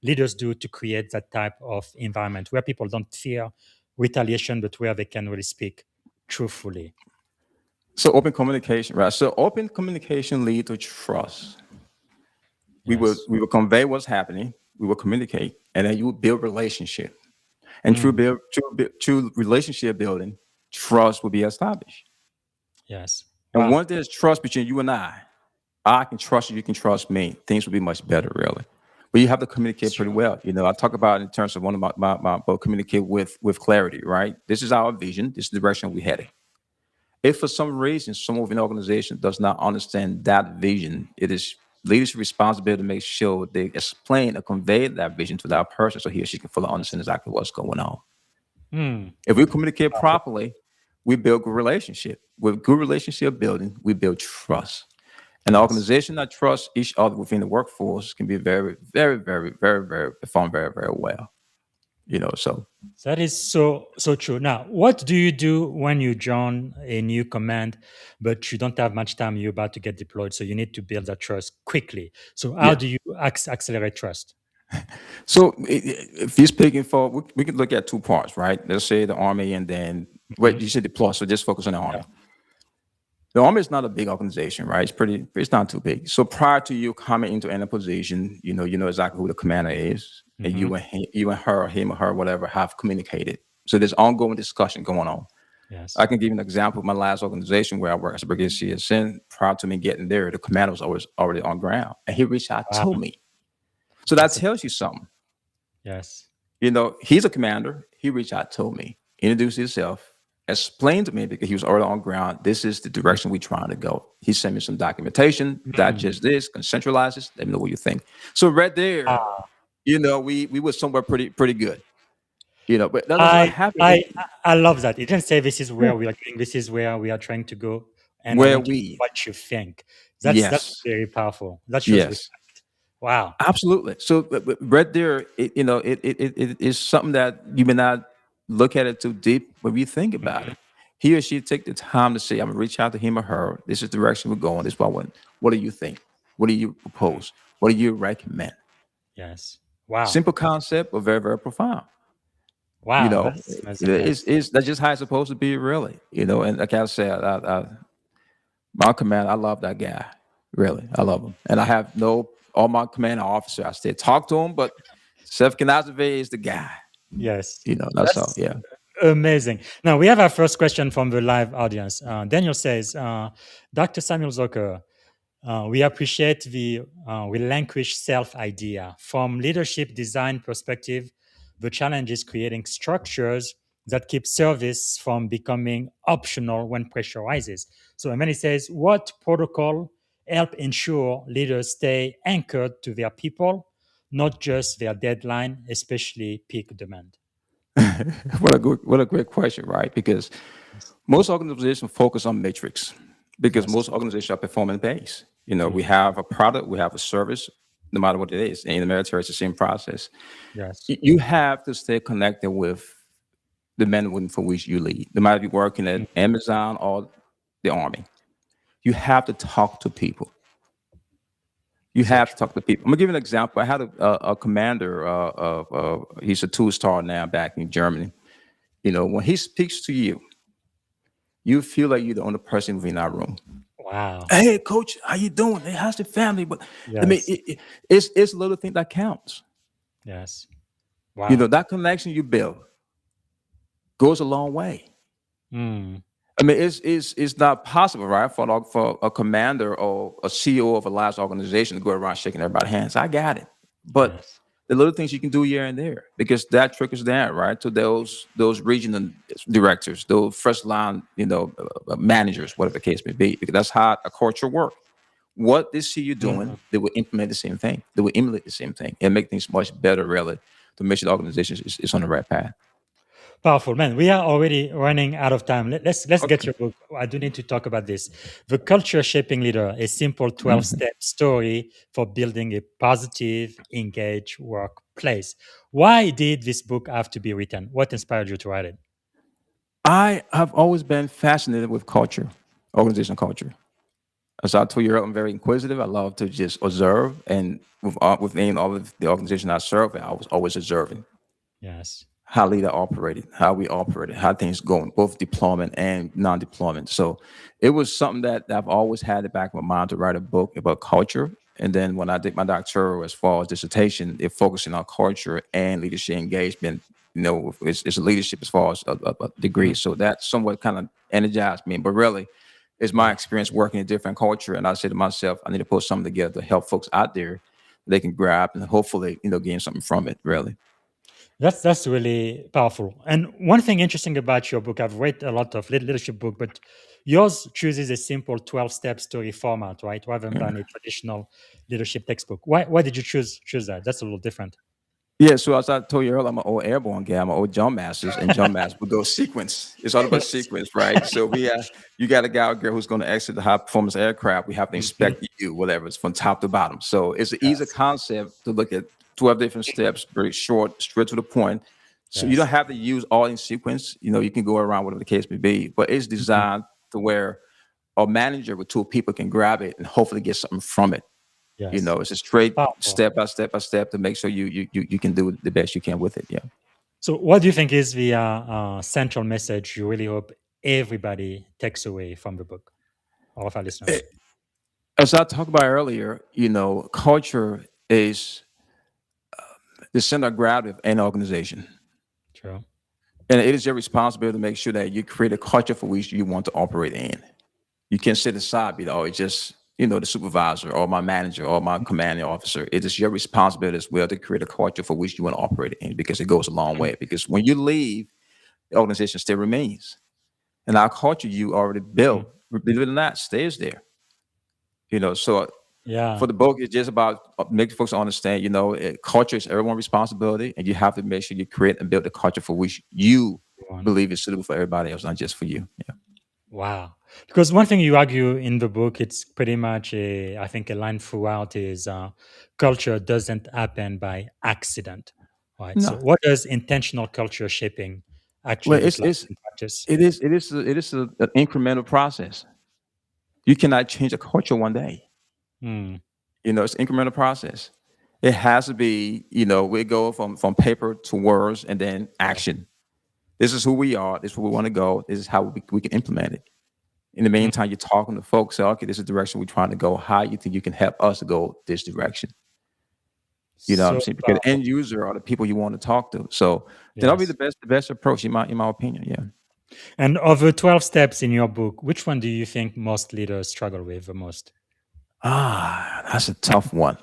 Speaker 6: leaders do to create that type of environment where people don't fear retaliation, but where they can really speak truthfully?
Speaker 4: So open communication, right? So open communication leads to trust. We will
Speaker 6: Yes.
Speaker 4: we will convey what's happening. We will communicate, and then you will build relationship. And
Speaker 6: Mm.
Speaker 4: true relationship building, trust will be established.
Speaker 6: Yes.
Speaker 4: And
Speaker 6: Wow.
Speaker 4: once there's trust between you and I can trust you, you can trust me. Things will be much better, really. But you have to
Speaker 6: It's
Speaker 4: communicate pretty
Speaker 6: true.
Speaker 4: well. I talk about it in terms of one of my book, communicate with clarity, right? This is our vision. This is the direction we're heading. If for some reason someone within an organization does not understand that vision, it is leadership responsibility to make sure they explain or convey that vision to that person so he or she can fully
Speaker 6: Yes.
Speaker 4: understand exactly what's going on.
Speaker 6: Mm.
Speaker 4: If we communicate properly, we build good relationship. With good relationship building, we build trust. An
Speaker 6: Yes.
Speaker 4: organization that trusts each other within the workforce can be very, very, very, very, very perform very, very well. So
Speaker 6: That is so true. Now, what do you do when you join a new command, but you don't have much time? You're about to get deployed, so you need to build that trust quickly. So, how
Speaker 4: yeah.
Speaker 6: do you accelerate trust?
Speaker 4: So if you're speaking for, we can look at two parts, right? Let's say the army, and then
Speaker 6: Mhm.
Speaker 4: wait, you said deploy. So just focus on the
Speaker 6: Yeah.
Speaker 4: army. The army is not a big organization, right? It's not too big. So prior to you coming into any position, you know exactly who the commander is, and
Speaker 6: Hmm.
Speaker 4: you and her, him or her, whatever, have communicated. So there's ongoing discussion going on.
Speaker 6: Yes.
Speaker 4: I can give you an example of my last organization where I worked as a brigadier CSM. Prior to me getting there, the commander was already on ground, and he reached out
Speaker 6: Wow.
Speaker 4: to me. So that
Speaker 6: That's a,
Speaker 4: tells you something.
Speaker 6: yes.
Speaker 4: He's a commander. He reached out to me, introduced himself, explained to me, because he was already on ground, this is the direction we're trying to go. He sent me some documentation, digest this, concentralize this, let me know what you think. So right there,
Speaker 6: Ah,
Speaker 4: we were somewhere pretty good. But that's what
Speaker 6: I
Speaker 4: happened
Speaker 6: I I love that. You didn't say this is where we are going, this is where we are trying to go, and I
Speaker 4: where
Speaker 6: want to know
Speaker 4: we,
Speaker 6: what you think. That's
Speaker 4: yes,
Speaker 6: very powerful. That shows
Speaker 4: yes.
Speaker 6: respect. Wow.
Speaker 4: Absolutely. So but right there, it is something that you may not look at it too deep, but if you think about
Speaker 6: Mhm.
Speaker 4: it, he or she take the time to say, I'm gonna reach out to him or her. This is the direction we're going. This is what I want. What do you think? What do you propose? What do you recommend?
Speaker 6: Yes. Wow.
Speaker 4: Simple concept, but very, very profound. You
Speaker 6: Wow.
Speaker 4: know,
Speaker 6: That's amazing. Yes.
Speaker 4: it's that's just how it's supposed to be, really. And like I said, my command, I love that guy. Really, I love him, and I have no all my commanding officer. I still talk to him, but Seth Kanazave is the guy.
Speaker 6: Yes.
Speaker 4: That's all.
Speaker 6: That's
Speaker 4: Yeah.
Speaker 6: amazing. Now we have our first question from the live audience. Daniel says, Dr. Samuel Zoker, we appreciate the relinquished self idea. From leadership design perspective, the challenge is creating structures that keep service from becoming optional when pressure rises. So Emily says, what protocol help ensure leaders stay anchored to their people, not just their deadline, especially peak demand?
Speaker 4: What a great question, right? Because
Speaker 6: Yes.
Speaker 4: most organizations focus on metrics, because
Speaker 6: Yes.
Speaker 4: most organizations are performance based. We
Speaker 6: Mhm.
Speaker 4: have a product, we have a service, no matter what it is. And in the military, it's the same process.
Speaker 6: Yes.
Speaker 4: You have to stay connected with the men and women for which you lead, no matter if you're working at
Speaker 6: Mhm.
Speaker 4: Amazon or the Army. You have to talk to people. You
Speaker 6: So
Speaker 4: have to
Speaker 6: true.
Speaker 4: talk to people. I'm gonna give you an example. I had a commander. He's a two-star now back in Germany. When he speaks to you, you feel like you're the only person within that room.
Speaker 6: Wow.
Speaker 4: Hey, coach, how you doing? Hey, how's the family? But I mean,
Speaker 6: Yes.
Speaker 4: it's a little thing that counts.
Speaker 6: Yes. Wow.
Speaker 4: That connection you build goes a long way.
Speaker 6: Mm.
Speaker 4: I mean, it's not possible, right, for a commander or a CEO of a large organization to go around shaking everybody's hands. I got it, but
Speaker 6: Yes.
Speaker 4: the little things you can do here and there, because that trickles down, right, to those regional directors, those first line, managers, whatever the case may be, because that's how a culture works. What they see you
Speaker 6: Mhm.
Speaker 4: doing, they will implement the same thing. They will emulate the same thing and make things much better, really, to make sure the organization is on the right path.
Speaker 6: Powerful, man. We are already running out of time. Let's get
Speaker 4: Okay.
Speaker 6: your book. I do need to talk about this. The Culture Shaping Leader: A Simple
Speaker 4: Mhm.
Speaker 6: 12-Step Story for Building a Positive, Engaged Workplace. Why did this book have to be written? What inspired you to write it?
Speaker 4: I have always been fascinated with culture, organizational culture. As I told you earlier, I'm very inquisitive. I love to just observe, and within all of the organization I serve, I was always observing
Speaker 6: Yes.
Speaker 4: how leader operated, how we operated, how things going, both deployment and non-deployment. So it was something that I've always had in the back of my mind to write a book about culture. And then when I did my doctoral, as far as dissertation, it focusing on culture and leadership engagement. It's a leadership as far as a degree.
Speaker 6: Mhm.
Speaker 4: So that somewhat kind of energized me. But really, it's my
Speaker 6: Wow.
Speaker 4: experience working in different culture. And I said to myself, I need to put something together to help folks out there they can grab and hopefully, gain something from it, really.
Speaker 6: That's really powerful. And one thing interesting about your book, I've read a lot of leadership book, but yours chooses a simple 12-step story format, right? Rather than a traditional leadership textbook. Why did you choose that? That's a little different.
Speaker 4: Yeah, so as I told you earlier, I'm an old airborne guy. I'm an old jump masters, and jump masters will go sequence. It's all about
Speaker 6: Yes.
Speaker 4: sequence, right? So you got a guy or girl who's going to exit the high performance aircraft. We have to
Speaker 6: Mhm.
Speaker 4: inspect you, whatever. It's from top to bottom. So it's an easy
Speaker 6: Yes.
Speaker 4: concept to look at 12 different steps, very short, straight to the point. So you don't
Speaker 6: Yes.
Speaker 4: have to use all in sequence. You can go around whatever the case may be, but it's
Speaker 6: Mhm.
Speaker 4: designed to where a manager with two people can grab it and hopefully get something from it.
Speaker 6: Yes.
Speaker 4: It's a straight
Speaker 6: Powerful.
Speaker 4: step by step to make sure you can do the best you can with it. Yeah.
Speaker 6: So, what do you think is the central message you really hope everybody takes away from the book, all of our listeners?
Speaker 4: As I talked about earlier, culture is the center of gravity of any organization.
Speaker 6: True.
Speaker 4: And it is your responsibility to make sure that you create a culture for which you want to operate in. You can't sit aside, it's just, the supervisor or my manager or my commanding officer. It is your responsibility as well to create a culture for which you want to operate in, because it goes a long way. Because when you leave, the organization still remains. and our culture you already built, believe it or not, stays there. So
Speaker 6: Yeah.
Speaker 4: for the book, it's just about making folks understand, culture is everyone's responsibility, and you have to make sure you create and build the culture for which you believe is suitable for everybody else, not just for you. Yeah.
Speaker 6: Wow. Because one thing you argue in the book, it's pretty much I think a line throughout is culture doesn't happen by accident. Right. So
Speaker 4: No.
Speaker 6: what does intentional culture shaping actually
Speaker 4: Well,
Speaker 6: look like in practice?
Speaker 4: an incremental process. You cannot change a culture one day.
Speaker 6: Hmm.
Speaker 4: It's an incremental process. It has to be, we go from paper to words and then action. This is who we are. This is where we want to go. This is how we can implement it. In the meantime, you're talking to folks, say, okay, this is the direction we're trying to go. How you think you can help us to go this direction? You know what I'm
Speaker 6: So
Speaker 4: saying? Because the end user are the people you want to talk to. So that'll be
Speaker 6: yes.
Speaker 4: the best approach in my opinion. Yeah.
Speaker 6: And of the 12 steps in your book, which one do you think most leaders struggle with the most?
Speaker 4: That's a tough one.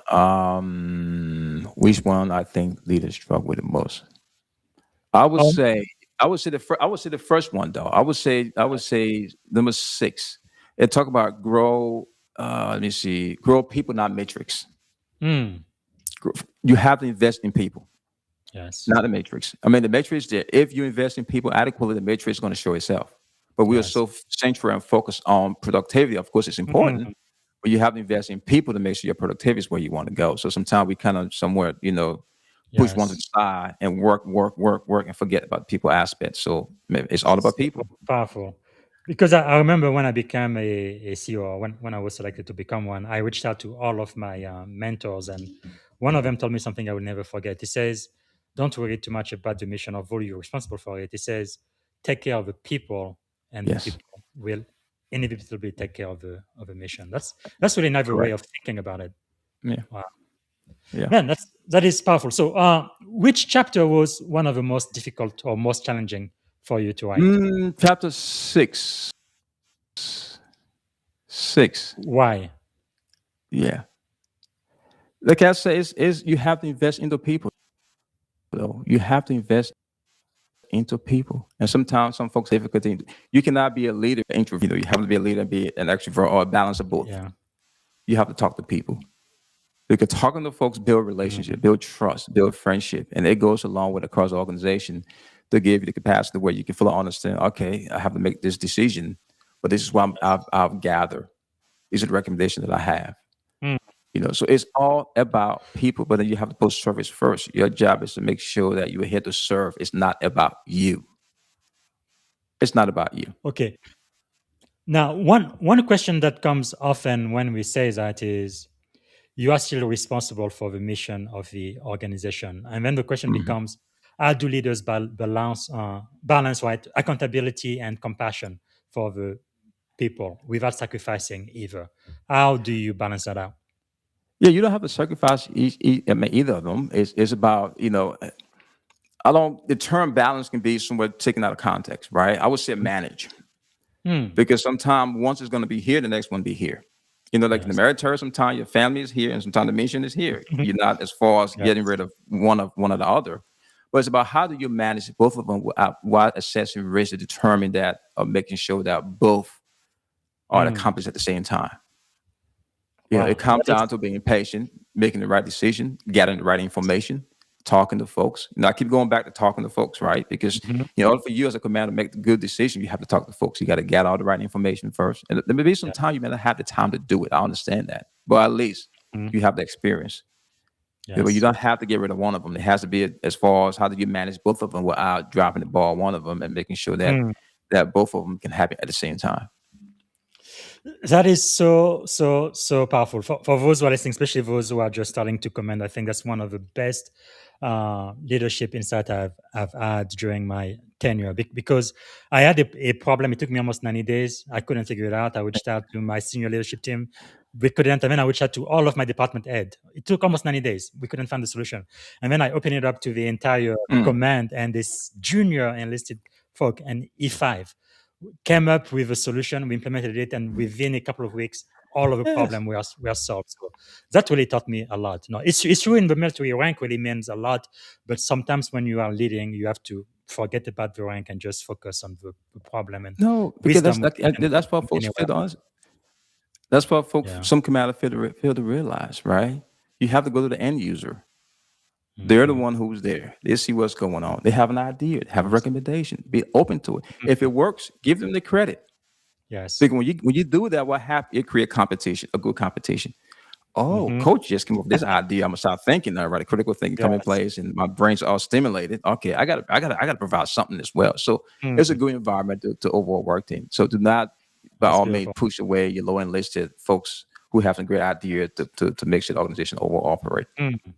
Speaker 4: Which one I think leaders struggle with the most? I would
Speaker 6: Um,
Speaker 4: say the first one though. I would say number 6. It talk about grow. Let me see. Grow people, not metrics.
Speaker 6: hmm.
Speaker 4: You have to invest in people,
Speaker 6: Yes.
Speaker 4: not the matrix. I mean, the matrix there. If you invest in people adequately, the matrix is going to show itself. But we are
Speaker 6: Yes.
Speaker 4: so central and focused on productivity. Of course, it's important, but you have to invest in people to make sure your productivity is where you want to go. So sometimes we kind of somewhere, push one to the
Speaker 6: Yes.
Speaker 4: side and work, and forget about the people aspect. So it's all about people.
Speaker 6: Powerful. Because I remember when I became a CEO, when I was selected to become one, I reached out to all of my mentors, and one of them told me something I will never forget. He says, "Don't worry too much about the mission or you're responsible for it." He says, "Take care of the people, and the
Speaker 4: Yes,
Speaker 6: people will inevitably take care of the mission." That's really another way
Speaker 4: correct.
Speaker 6: of thinking about it.
Speaker 4: Yeah,
Speaker 6: Wow,
Speaker 4: yeah.
Speaker 6: man, that is powerful. So, which chapter was one of the most difficult or most challenging for you to write?
Speaker 4: Chapter 6. 6.
Speaker 6: Why?
Speaker 4: Yeah. Like I say, is you have to invest into people. Though you have to invest into people, and sometimes some folks have difficulty. You cannot be a leader, introvert. You have to be a leader and be an extrovert or a balance of both.
Speaker 6: Yeah.
Speaker 4: You have to talk to people. Because talking to folks build relationship, build trust, build friendship, and it goes along with across the organization to give you the capacity where you can fully understand. Okay, I have to make this decision, but this is what I've gathered. These are the recommendations that I have.
Speaker 6: Mm.
Speaker 4: So it's all about people, but then you have to put service first. Your job is to make sure that you're here to serve. It's not about you. It's not about you.
Speaker 6: Okay. Now, one question that comes often when we say that is, you are still responsible for the mission of the organization, and then the question
Speaker 4: Mhm.
Speaker 6: becomes, how do leaders balance right accountability and compassion for the people without sacrificing either? How do you balance that out?
Speaker 4: Yeah, you don't have to sacrifice either of them. It's about, I don't, the term balance can be somewhat taken out of context, right? I would say manage,
Speaker 6: Hmm.
Speaker 4: because sometimes once it's going to be here, the next one be here. Like in the
Speaker 6: Yes.
Speaker 4: military, sometimes your family is here and sometimes the mission is here. You're not as far as
Speaker 6: Yes.
Speaker 4: getting rid of one or the other. But it's about how do you manage both of them while assessing risk to determine that, or making sure that both are
Speaker 6: Hmm.
Speaker 4: accomplished at the same time.
Speaker 6: Wow.
Speaker 4: It comes down to being patient, making the right decision, gathering the right information, talking to folks. I keep going back to talking to folks, right? Because in order for you as a commander to make the good decision, you have to talk to folks. You got to gather all the right information first. And there may be some time you may not have the time to do it. I understand that, but at least you have the experience. But you
Speaker 6: Yes.
Speaker 4: don't have to get rid of one of them. It has to be as far as how do you manage both of them without dropping the ball on one of them and making sure that
Speaker 6: Hmm.
Speaker 4: both of them can happen at the same time.
Speaker 6: That is so powerful for those who are listening, especially those who are just starting to comment. I think that's one of the best leadership insight I've had during my tenure, because I had a problem. It took me almost 90 days. I couldn't figure it out. I reached out to my senior leadership team. We couldn't. And then I reached out to all of my department head. It took almost 90 days. We couldn't find the solution. And then I opened it up to the entire command, and this junior enlisted folk and E5 came up with a solution. We implemented it, and within a couple of weeks, all of the
Speaker 4: Yes.
Speaker 6: problem were solved. So that really taught me a lot. It's true in the military rank really means a lot, but sometimes when you are leading, you have to forget about the rank and just focus on the problem and
Speaker 4: No, because
Speaker 6: wisdom
Speaker 4: that's what folks
Speaker 6: anywhere.
Speaker 4: fail to. That's what folks,
Speaker 6: Yeah.
Speaker 4: some commander fail to realize, right? You have to go to the end user. They're the
Speaker 6: Mhm.
Speaker 4: one who's there. They see what's going on. They have an idea, have a
Speaker 6: Yes.
Speaker 4: recommendation. Be open to it. If
Speaker 6: Mhm.
Speaker 4: it works, give them the credit.
Speaker 6: Yes.
Speaker 4: Because when you do that, what happens? It create competition, a good competition. Oh,
Speaker 6: Hmm.
Speaker 4: coach just came up with this idea. I'm gonna start thinking now, right? Critical thinking come in
Speaker 6: Yes.
Speaker 4: place, and my brain's all stimulated. Okay, I gotta provide something as well. So it's a
Speaker 6: Mhm.
Speaker 4: good environment to overall work team. So do not, by
Speaker 6: That's
Speaker 4: all means,
Speaker 6: beautiful.
Speaker 4: push away your low enlisted folks who have some great idea to make sure the organization overall operate.
Speaker 6: Mhm.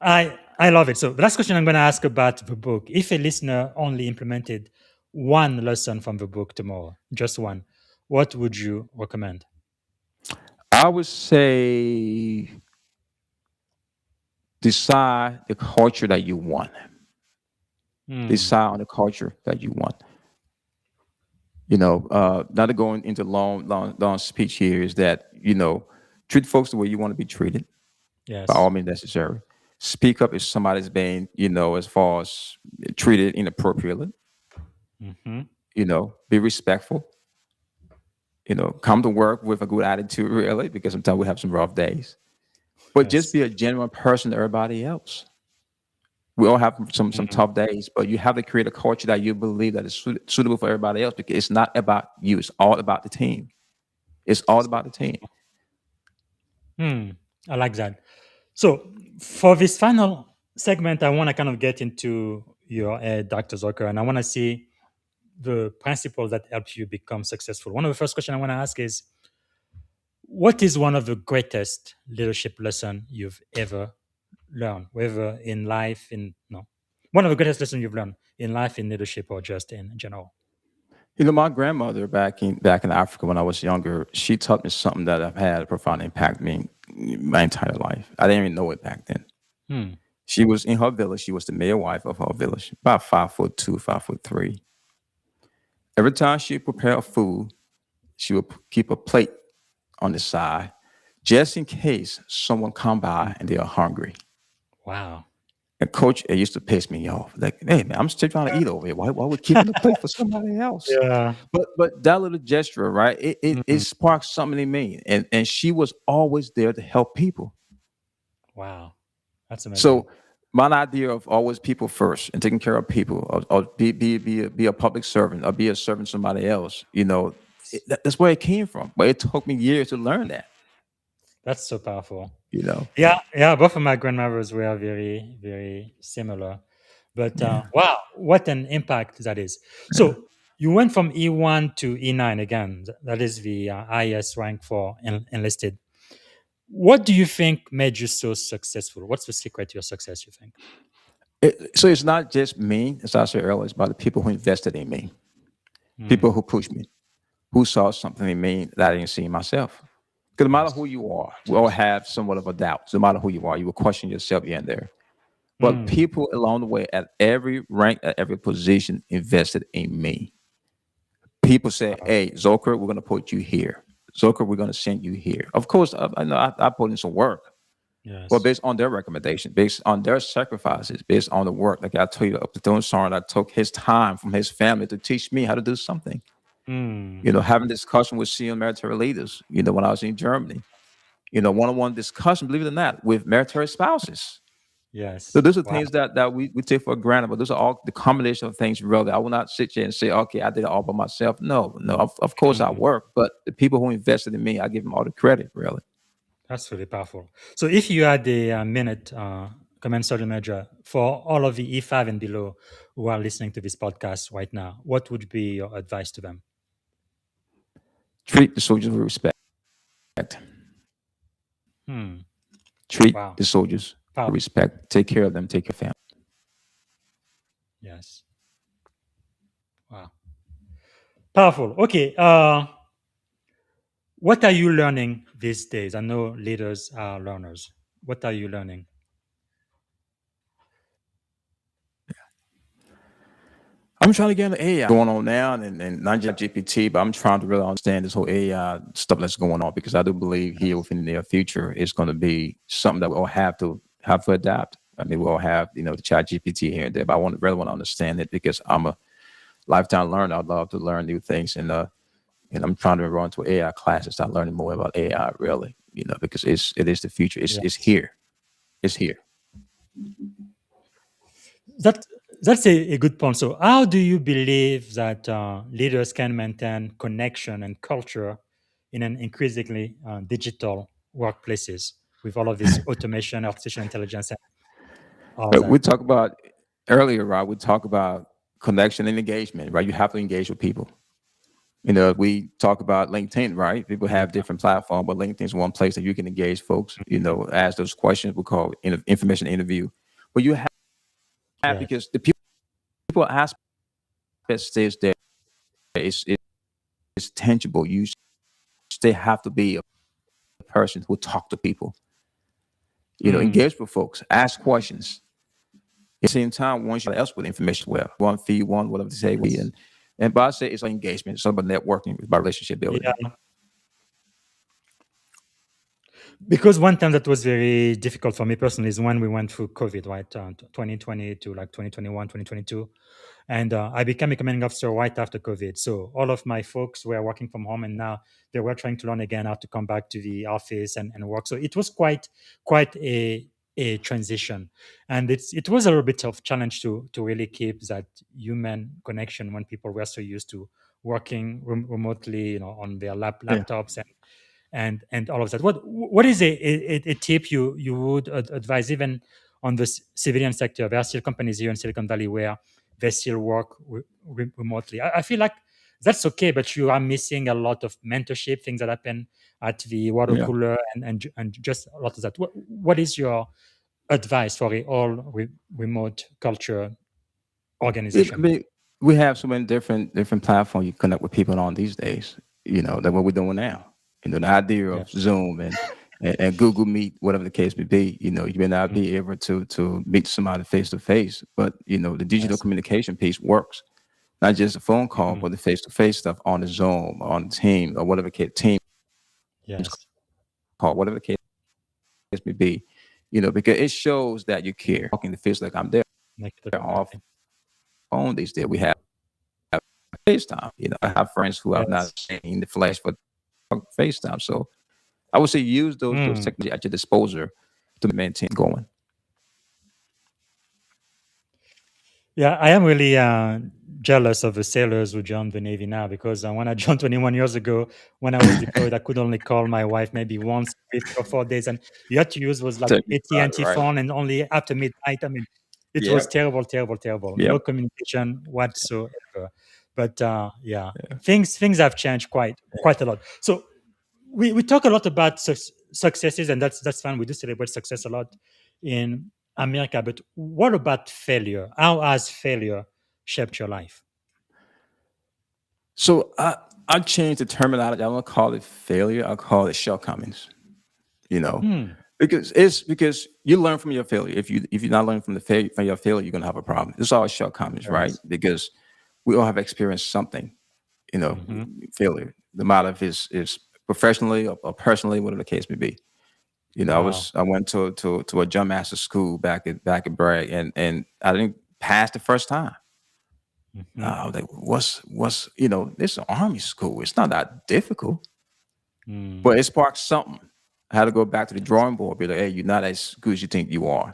Speaker 6: I love it. So the last question I'm going to ask about the book: if a listener only implemented one lesson from the book tomorrow, just one, what would you recommend?
Speaker 4: I would say decide the culture that you want.
Speaker 6: Mm.
Speaker 4: Decide on the culture that you want. Not to go into long speech here is that, treat folks the way you want to be treated, by
Speaker 6: Yes.
Speaker 4: all means necessary. Speak up if somebody's being, as far as treated inappropriately,
Speaker 6: Hmm.
Speaker 4: be respectful, come to work with a good attitude, really, because sometimes we have some rough days. But just
Speaker 6: Yes.
Speaker 4: be a genuine person to everybody else. We all have some
Speaker 6: Mm.
Speaker 4: tough days, but you have to create a culture that you believe that is suitable for everybody else, because it's not about you. It's all about the team. It's all
Speaker 6: So,
Speaker 4: about the team.
Speaker 6: hmm, I like that. So for this final segment, I want to kind of get into your head, Dr. Zoker, and I want to see the principles that help you become successful. One of the first questions I want to ask is, what is one of the greatest leadership lesson you've ever learned, whether in life, in no, one of the greatest lessons you've learned in life, in leadership, or just in general?
Speaker 4: My grandmother back in Africa when I was younger, she taught me something that have had a profound impact on me my entire life. I didn't even know it back then.
Speaker 6: Hmm.
Speaker 4: She was in her village. She was the mayor wife of her village, about 5'2", 5'3". Every time she prepared food, she would keep a plate on the side, just in case someone come by and they are hungry.
Speaker 6: Wow.
Speaker 4: And coach, it used to piss me off. Like, hey man, I'm still trying to eat over here. Why we keeping the plate for somebody else?
Speaker 6: Yeah.
Speaker 4: But that little gesture, right? It
Speaker 6: Mhm.
Speaker 4: sparked something in me. And she was always there to help people.
Speaker 6: Wow. That's amazing.
Speaker 4: So my idea of always people first and taking care of people, or be a public servant, or be a servant to somebody else, that's where it came from. But it took me years to learn that,
Speaker 6: That's so powerful.
Speaker 4: you know.
Speaker 6: Yeah. Yeah. Both of my grandmothers were very, very similar. But
Speaker 4: Yeah.
Speaker 6: wow, what an impact that is.
Speaker 4: Yeah.
Speaker 6: So you went from E1 to E9 again. That is the highest rank for enlisted. What do you think made you so successful? What's the secret to your success, you think?
Speaker 4: So it's not just me, as I said earlier, it's about the people who invested in me, people
Speaker 6: Mm.
Speaker 4: who pushed me, who saw something in me that I didn't see in myself. Because no matter
Speaker 6: Yes.
Speaker 4: who you are, we all have somewhat of a doubt. So no matter who you are, you will question yourself here and there. But
Speaker 6: Mm.
Speaker 4: people along the way, at every rank, at every position, invested in me. People say,
Speaker 6: Wow.
Speaker 4: "Hey, Zoker, we're going to put you here. Zoker, we're going to send you here." Of course, I know I put in some work, but
Speaker 6: Yes.
Speaker 4: based on their recommendation, based on their sacrifices, based on the work. Like I told you, up to doing Sergeant, I took his time from his family to teach me how to do something.
Speaker 6: Mm.
Speaker 4: Having discussion with senior military leaders. When I was in Germany, one-on-one discussion, believe it or not, with military spouses. So
Speaker 6: Yes.
Speaker 4: those are
Speaker 6: Wow.
Speaker 4: things that we take for granted, but those are all the combination of things, really. I will not sit here and say, okay, I did it all by myself. No, no, of course I
Speaker 6: Mm.
Speaker 4: work, but the people who invested in me, I give them all the credit, really.
Speaker 6: That's really powerful. So if you had a, minute, Command Sergeant Major, for all of the E5 and below who are listening to this podcast right now, what would be your advice to them?
Speaker 4: Treat the soldiers with respect.
Speaker 6: Hmm.
Speaker 4: Treat
Speaker 6: Wow.
Speaker 4: the soldiers with
Speaker 6: Powerful.
Speaker 4: respect. Take care of them, take care of family.
Speaker 6: Yes. Wow. Powerful. Okay. What are you learning these days? I know leaders are learners. What are you learning?
Speaker 4: I'm trying to get into AI going on now, and not just GPT, but I'm trying to really understand this whole AI stuff that's going on, because I do believe here within the near future it's going to be something that we'll have to adapt. I mean, we'll have the Chat GPT here and there, but I really want to understand it, because I'm a lifetime learner. I'd love to learn new things, and I'm trying to run to AI classes, start learning more about AI, really, because it is the future. It's here. It's here.
Speaker 6: That's a good point. So, how do you believe that leaders can maintain connection and culture in an increasingly digital workplaces with all of this automation, artificial intelligence, and all
Speaker 4: But
Speaker 6: that?
Speaker 4: we talked about earlier, Rob. We talk about connection and engagement, right? You have to engage with people. We talk about LinkedIn, right? People have different platforms, but LinkedIn is one place that you can engage folks. Ask those questions. We call information interview. But you have
Speaker 6: Yes.
Speaker 4: because the people aspect stays there. It's tangible. You still have to be a person who talk to people. Engage with folks, ask questions. At the same time, once you else with information, well, one feed, one whatever they say, but I say it's like engagement. It's about networking, it's about relationship building.
Speaker 6: Yeah. Because one time that was very difficult for me personally is when we went through COVID, right? 2020 to like 2021, 2022. And I became a commanding officer right after COVID. So all of my folks were working from home, and now they were trying to learn again how to come back to the office and work. So it was quite a transition, and it was a little bit of challenge to really keep that human connection when people were so used to working remotely, on their
Speaker 4: Yeah.
Speaker 6: laptops and all of that. What is a tip you would advise, even on the civilian sector? There are still companies here in Silicon Valley where they still work remotely. I feel like that's okay, but you are missing a lot of mentorship, things that happen at the water
Speaker 4: Yeah.
Speaker 6: cooler, and just a lot of that. What is your advice for a all remote culture
Speaker 4: I
Speaker 6: organization?
Speaker 4: mean, we have so many different platforms you connect with people on these days. Than what we're doing now. The idea
Speaker 6: Yeah.
Speaker 4: of Zoom and Google Meet, whatever the case may be. You may not be able to meet somebody face to face, but the digital
Speaker 6: Yes.
Speaker 4: communication piece works. Not just a phone call, but the face to face stuff on the Zoom, on Team, or whatever Teams
Speaker 6: Yes.
Speaker 4: call, whatever the case may be. Because it shows that you care. Talking, it feels like I'm there.
Speaker 6: Make it
Speaker 4: Off phone these days, we have FaceTime. I have friends who I've not
Speaker 6: Yes.
Speaker 4: seen in the flesh, but FaceTime. So I would say use those technology at your disposal to maintain going.
Speaker 6: Yeah, I am really jealous of the sailors who joined the Navy now, because when I joined 21 years ago, when I was deployed, I could only call my wife maybe once every 3 or 4 days, and you had to use was like
Speaker 4: Tell me about it,
Speaker 6: AT&T
Speaker 4: right?
Speaker 6: phone, and only after midnight. I mean, it was
Speaker 4: Yep.
Speaker 6: terrible, terrible, terrible. No
Speaker 4: Yep.
Speaker 6: communication whatsoever. But yeah, things have changed quite a lot. So we talk a lot about successes, and that's fine. We do celebrate success a lot in America, but what about failure? How has failure shaped your life?
Speaker 4: So I changed the terminology. I don't call it failure. I call it shortcomings. Because you learn from your failure. If you're not learning from your failure, you're gonna have a problem. It's all shortcomings, right?
Speaker 6: Yes.
Speaker 4: Because we all have experienced something, failure. No matter if it's professionally or personally, whatever the case may be.
Speaker 6: Wow.
Speaker 4: I went to a jump master school back at Bragg, and I didn't pass the first time. I was like, what's this is an Army school. It's not that difficult. But it sparked something. I had to go back to the drawing board, be like, hey, you're not as good as you think you are.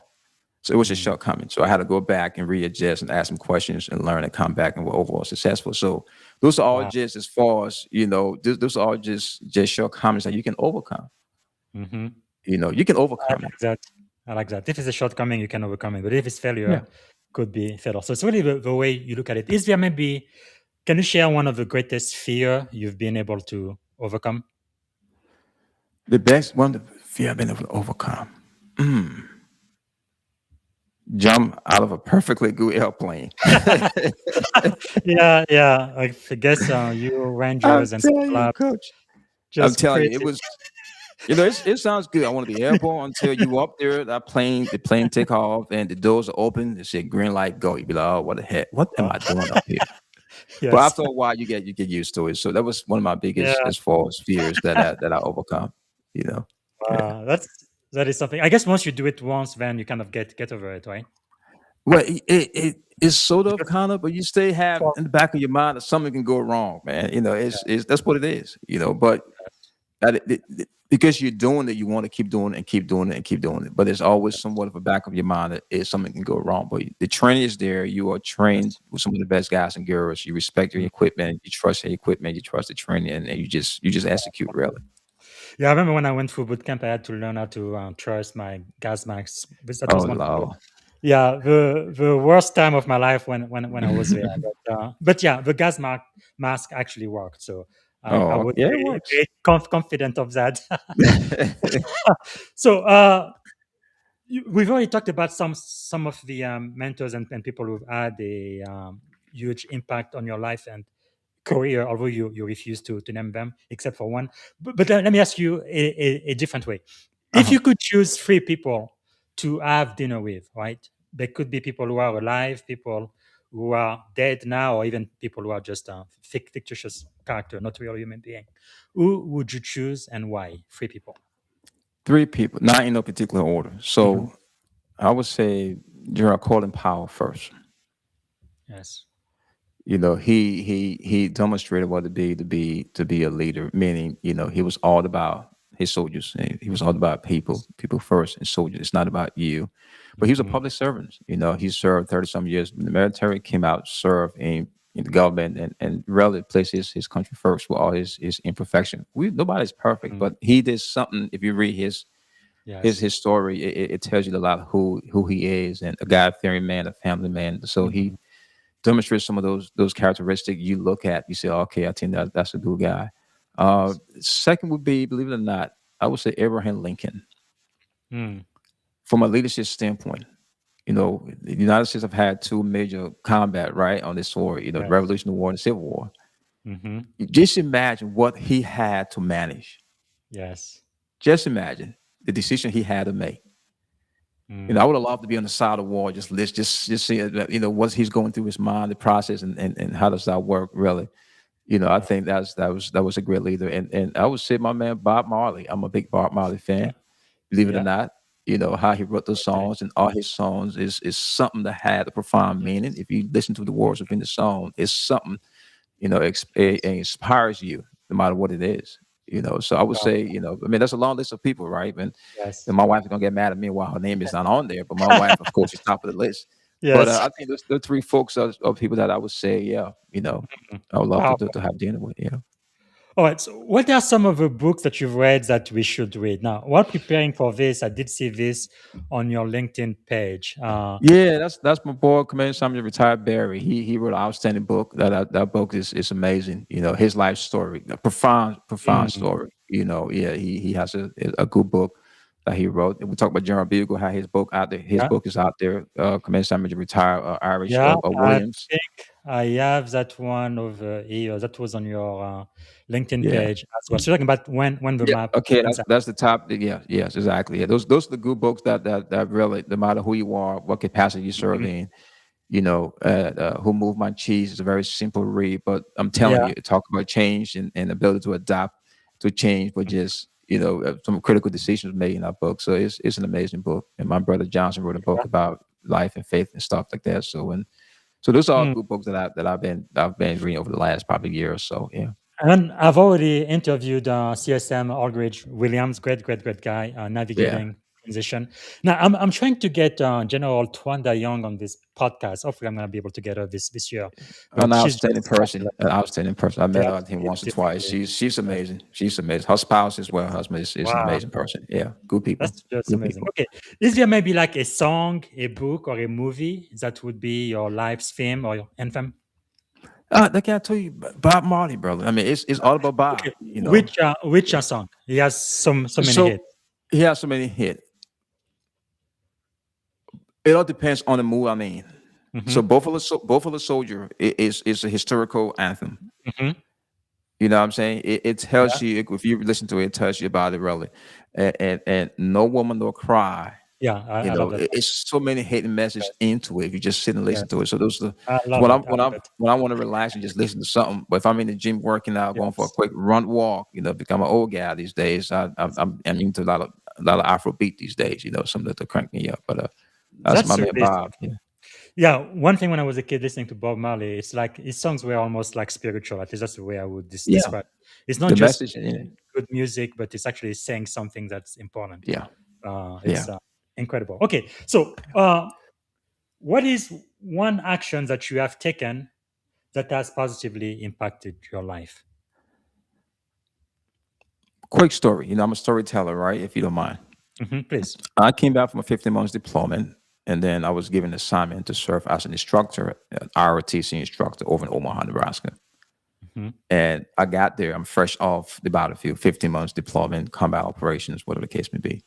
Speaker 4: So it was a shortcoming. So I had to go back and readjust and ask some questions and learn and come back and we're overall successful. So those are all
Speaker 6: Wow.
Speaker 4: just as far as, those are all just shortcomings that you can overcome.
Speaker 6: Mm-hmm.
Speaker 4: You can
Speaker 6: I
Speaker 4: overcome
Speaker 6: like
Speaker 4: it.
Speaker 6: that. I like that. If it's a shortcoming, you can overcome it. But if it's failure,
Speaker 4: Yeah.
Speaker 6: could be failure. So it's really the way you look at it. Is there maybe, can you share one of the greatest fear you've been able to overcome?
Speaker 4: The best one, the fear I've been able to overcome. Jump out of a perfectly good airplane.
Speaker 6: Yeah. I guess you
Speaker 4: I'm
Speaker 6: Rangers and
Speaker 4: telling you,
Speaker 6: stuff,
Speaker 4: coach. I'm
Speaker 6: just
Speaker 4: telling you,
Speaker 6: crazy.
Speaker 4: it sounds good. I want to be airborne until you up there. The plane take off, and the doors are open. It said green light, go. You be like, oh, what the heck? What am I doing up here? But
Speaker 6: Yes.
Speaker 4: after a while, you get used to it. So that was one of my
Speaker 6: Yeah.
Speaker 4: biggest as far as fears that I overcome. You know. Yeah.
Speaker 6: That is something. I guess once you do it once, then you kind of get over it, right?
Speaker 4: Well, it's sort of
Speaker 6: Because
Speaker 4: kind of, but you still have
Speaker 6: for
Speaker 4: in the back of your mind that something can go wrong, man. It's that's what it is. But because you're doing it, you want to keep doing it and keep doing it and keep doing it. But there's always somewhat of a back of your mind that is something can go wrong. But the training is there. You are trained
Speaker 6: yes.
Speaker 4: with some of the best guys and girls. You respect your
Speaker 6: Mm.
Speaker 4: equipment. You trust your equipment. You trust the training, and you just execute really.
Speaker 6: Yeah, I remember when I went through boot camp, I had to learn how to trust my gas masks. That
Speaker 4: Oh
Speaker 6: was one.
Speaker 4: Lord.
Speaker 6: Yeah, the worst time of my life when I was there. But yeah, the mask actually worked. So I
Speaker 4: Oh
Speaker 6: was
Speaker 4: yeah, it
Speaker 6: very,
Speaker 4: works.
Speaker 6: very confident of that. So we've already talked about some of the mentors and people who've had a huge impact on your life and career, although you refuse to name them, except for one. But let me ask you a different way. If
Speaker 4: Uh-huh.
Speaker 6: you could choose three people to have dinner with, right? There could be people who are alive, people who are dead now, or even people who are just fictitious character, not real human being. Who would you choose and why? Three people.
Speaker 4: Three people, not in no particular order.
Speaker 6: Mhm.
Speaker 4: So I would say General Colin Powell first.
Speaker 6: Yes.
Speaker 4: He demonstrated what it be to be a leader, meaning, he was all about his soldiers. And he was all about people first and soldiers. It's not about you. But he was a
Speaker 6: Mhm.
Speaker 4: public servant. He served 30 some years in the military, came out, served in the government and really placed his country first with all his imperfection. Nobody's perfect,
Speaker 6: Mhm.
Speaker 4: but he did something. If you read
Speaker 6: Yes.
Speaker 4: his story, it tells you a lot who he is, and a God-fearing man, a family man. So he
Speaker 6: Mhm.
Speaker 4: demonstrates some of those characteristics. You look at, you say, okay, I think that's a good guy.
Speaker 6: Yes.
Speaker 4: Second would be, believe it or not, I would say Abraham Lincoln.
Speaker 6: Mm.
Speaker 4: From a leadership standpoint, the United States have had two major combat, right, on this war, the
Speaker 6: Yes.
Speaker 4: Revolutionary War and the Civil War.
Speaker 6: Mhm.
Speaker 4: You just imagine what he had to manage.
Speaker 6: Yes.
Speaker 4: Just imagine the decision he had to make. I
Speaker 6: Mm.
Speaker 4: would have loved to be on the side of the wall, just see, what he's going through his mind, the process, and how does that work really. I
Speaker 6: Yeah.
Speaker 4: think that was a great leader, and I would say my man Bob Marley. I'm a big Bob Marley fan, believe it or
Speaker 6: Yeah.
Speaker 4: not. How he wrote those
Speaker 6: Okay.
Speaker 4: songs, and all his songs is something that had a profound meaning. If you listen to the words within the song, it's something it inspires you no matter what it is. So I would
Speaker 6: Wow.
Speaker 4: say, I mean, that's a long list of people, right? And
Speaker 6: Yes.
Speaker 4: my wife is gonna get mad at me while her name is not on there, but my wife, of course, is top of the list. But
Speaker 6: Yes.
Speaker 4: I think those the three folks are people that I would say, yeah,
Speaker 6: Mhm.
Speaker 4: I would love
Speaker 6: Powerful.
Speaker 4: to have dinner with. Yeah.
Speaker 6: All right. So, what are some of the books that you've read that we should read? Now, while preparing for this, I did see this on your LinkedIn page.
Speaker 4: Yeah, that's my boy, Commander Samuel retired Barry. He wrote an outstanding book. That book is amazing. His life story, a profound
Speaker 6: Mm,
Speaker 4: story. Yeah, he has a good book that he wrote. And we talk about General Bugle, how his book out there. His
Speaker 6: yeah.
Speaker 4: book is out there. Commander Samuel retired Irish
Speaker 6: Yeah. I
Speaker 4: Williams.
Speaker 6: think I have that one over here. That was on your LinkedIn
Speaker 4: Yeah.
Speaker 6: page as well. So, you're talking about when the
Speaker 4: Yeah.
Speaker 6: map
Speaker 4: Okay.
Speaker 6: comes out.
Speaker 4: That's the top. Yeah. Yes. Exactly. Yeah. Those are the good books that really, no matter who you are, what capacity you serve
Speaker 6: Mhm.
Speaker 4: in, Who Moved My Cheese is a very simple read, but I'm telling
Speaker 6: Yeah.
Speaker 4: you, it talk about change and ability to adapt to change, but just, some critical decisions made in that book. So it's an amazing book. And my brother Johnson wrote a book about life and faith and stuff like that. So those are all
Speaker 6: Mm.
Speaker 4: good books that I've been reading over the last probably year or so. Yeah.
Speaker 6: And I've already interviewed CSM Aldridge Williams, great guy,
Speaker 4: Yeah.
Speaker 6: navigating transition. Now, I'm trying to get General Twanda Young on this podcast. Hopefully, I'm going to be able to get her this year.
Speaker 4: An
Speaker 6: But she's
Speaker 4: outstanding
Speaker 6: just
Speaker 4: person. An outstanding person. I met her, I think, once or twice.
Speaker 6: definitely.
Speaker 4: She's amazing. She's amazing. Her spouse as well. Her husband is an
Speaker 6: Wow,
Speaker 4: amazing person. Yeah. Good people.
Speaker 6: that's just
Speaker 4: Good
Speaker 6: amazing.
Speaker 4: people.
Speaker 6: Okay, is there maybe like a song, a book, or a movie that would be your life's theme or your anthem?
Speaker 4: I can't tell you, Bob Marley, brother. I mean, it's all about Bob.
Speaker 6: Okay, which
Speaker 4: Yeah.
Speaker 6: song? He has so many
Speaker 4: So
Speaker 6: hits.
Speaker 4: he has so many hits. It all depends on the mood I'm in. So
Speaker 6: Hmm.
Speaker 4: Buffalo Soldier is a historical anthem.
Speaker 6: Hmm.
Speaker 4: You know what I'm saying? It
Speaker 6: Yeah,
Speaker 4: tells you, if you listen to it, it tells you about it really. And no woman nor cry.
Speaker 6: yeah. I love that.
Speaker 4: It's so many hidden messages
Speaker 6: Yes,
Speaker 4: into it if you just sit and listen to
Speaker 6: yes.
Speaker 4: it. So those are
Speaker 6: I
Speaker 4: so
Speaker 6: love it. I love it.
Speaker 4: when I want to relax and just listen to something. But if I'm in the gym working out, going for a
Speaker 6: Yes,
Speaker 4: quick run walk, because I'm an old guy these days. I'm into a lot of Afrobeat these days. Something to crank me up. But that's my
Speaker 6: that's
Speaker 4: man
Speaker 6: really
Speaker 4: Bob.
Speaker 6: something. Yeah, one thing when I was a kid listening to Bob Marley, it's like his songs were almost like spiritual. At least that's the way I would
Speaker 4: Yeah,
Speaker 6: describe. It's not
Speaker 4: the
Speaker 6: just
Speaker 4: message in it.
Speaker 6: good music, but it's actually saying something that's important.
Speaker 4: Yeah,
Speaker 6: It's
Speaker 4: yeah.
Speaker 6: incredible. Okay, so what is one action that you have taken that has positively impacted your life?
Speaker 4: Quick story. I'm a storyteller, right? If you don't mind.
Speaker 6: Please.
Speaker 4: I came back from a 15 months deployment, and then I was given an assignment to serve as an instructor, an ROTC instructor over in Omaha, Nebraska.
Speaker 6: Mhm.
Speaker 4: And I got there. I'm fresh off the battlefield, 15 months deployment, combat operations, whatever the case may be.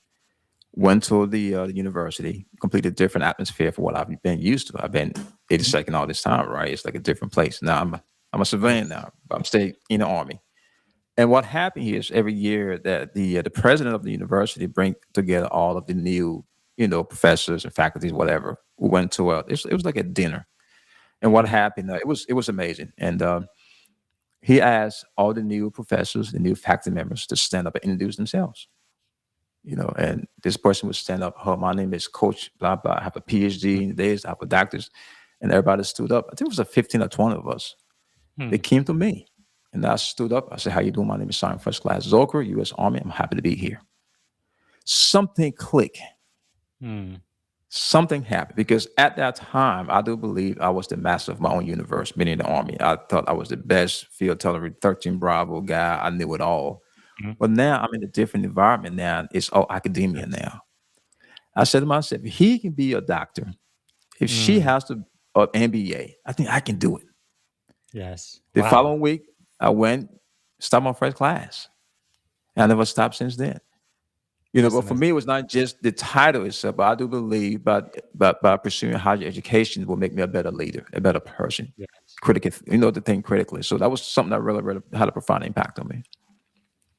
Speaker 4: Went to the university, completely different atmosphere for what I've been used to. I've been 82nd all this time, right? It's like a different place. Now I'm a civilian
Speaker 6: Yes.
Speaker 4: now, but I'm staying in the army. And what happened here is every year that the president of the university bring together all of the new, professors and faculties, whatever. We went to it was like a dinner. And what
Speaker 6: Mm,
Speaker 4: happened? It was amazing. And he asked all the new professors, the new faculty members, to stand up and introduce themselves. And this person would stand up. Oh, my name is Coach blah blah. I have a PhD in this. I have a doctor's, and everybody stood up. I think it was like 15 or 20 of us. They
Speaker 6: mm,
Speaker 4: came to me, and I stood up. I said, "How you doing? My name is Simon First Class Zoker, U.S. Army. I'm happy to be here." Something clicked.
Speaker 6: mm.
Speaker 4: Something happened because at that time, I do believe I was the master of my own universe, meaning the Army. I thought I was the best field teller, 13 Bravo guy. I knew it all.
Speaker 6: Mhm.
Speaker 4: But now I'm in a different environment now. It's all academia
Speaker 6: Yes.
Speaker 4: now. I said to myself, if he can be a doctor, if she
Speaker 6: Mm,
Speaker 4: has to MBA, I think I can do it.
Speaker 6: yes.
Speaker 4: The
Speaker 6: Wow.
Speaker 4: following week, I went, started my first class. And I never stopped since then.
Speaker 6: That's
Speaker 4: But for
Speaker 6: amazing.
Speaker 4: me, it was not just the title itself, but I do believe but by pursuing higher education will make me a better leader, a better person,
Speaker 6: Yes.
Speaker 4: critical, to think critically. So that was something that really, really had a profound impact on me.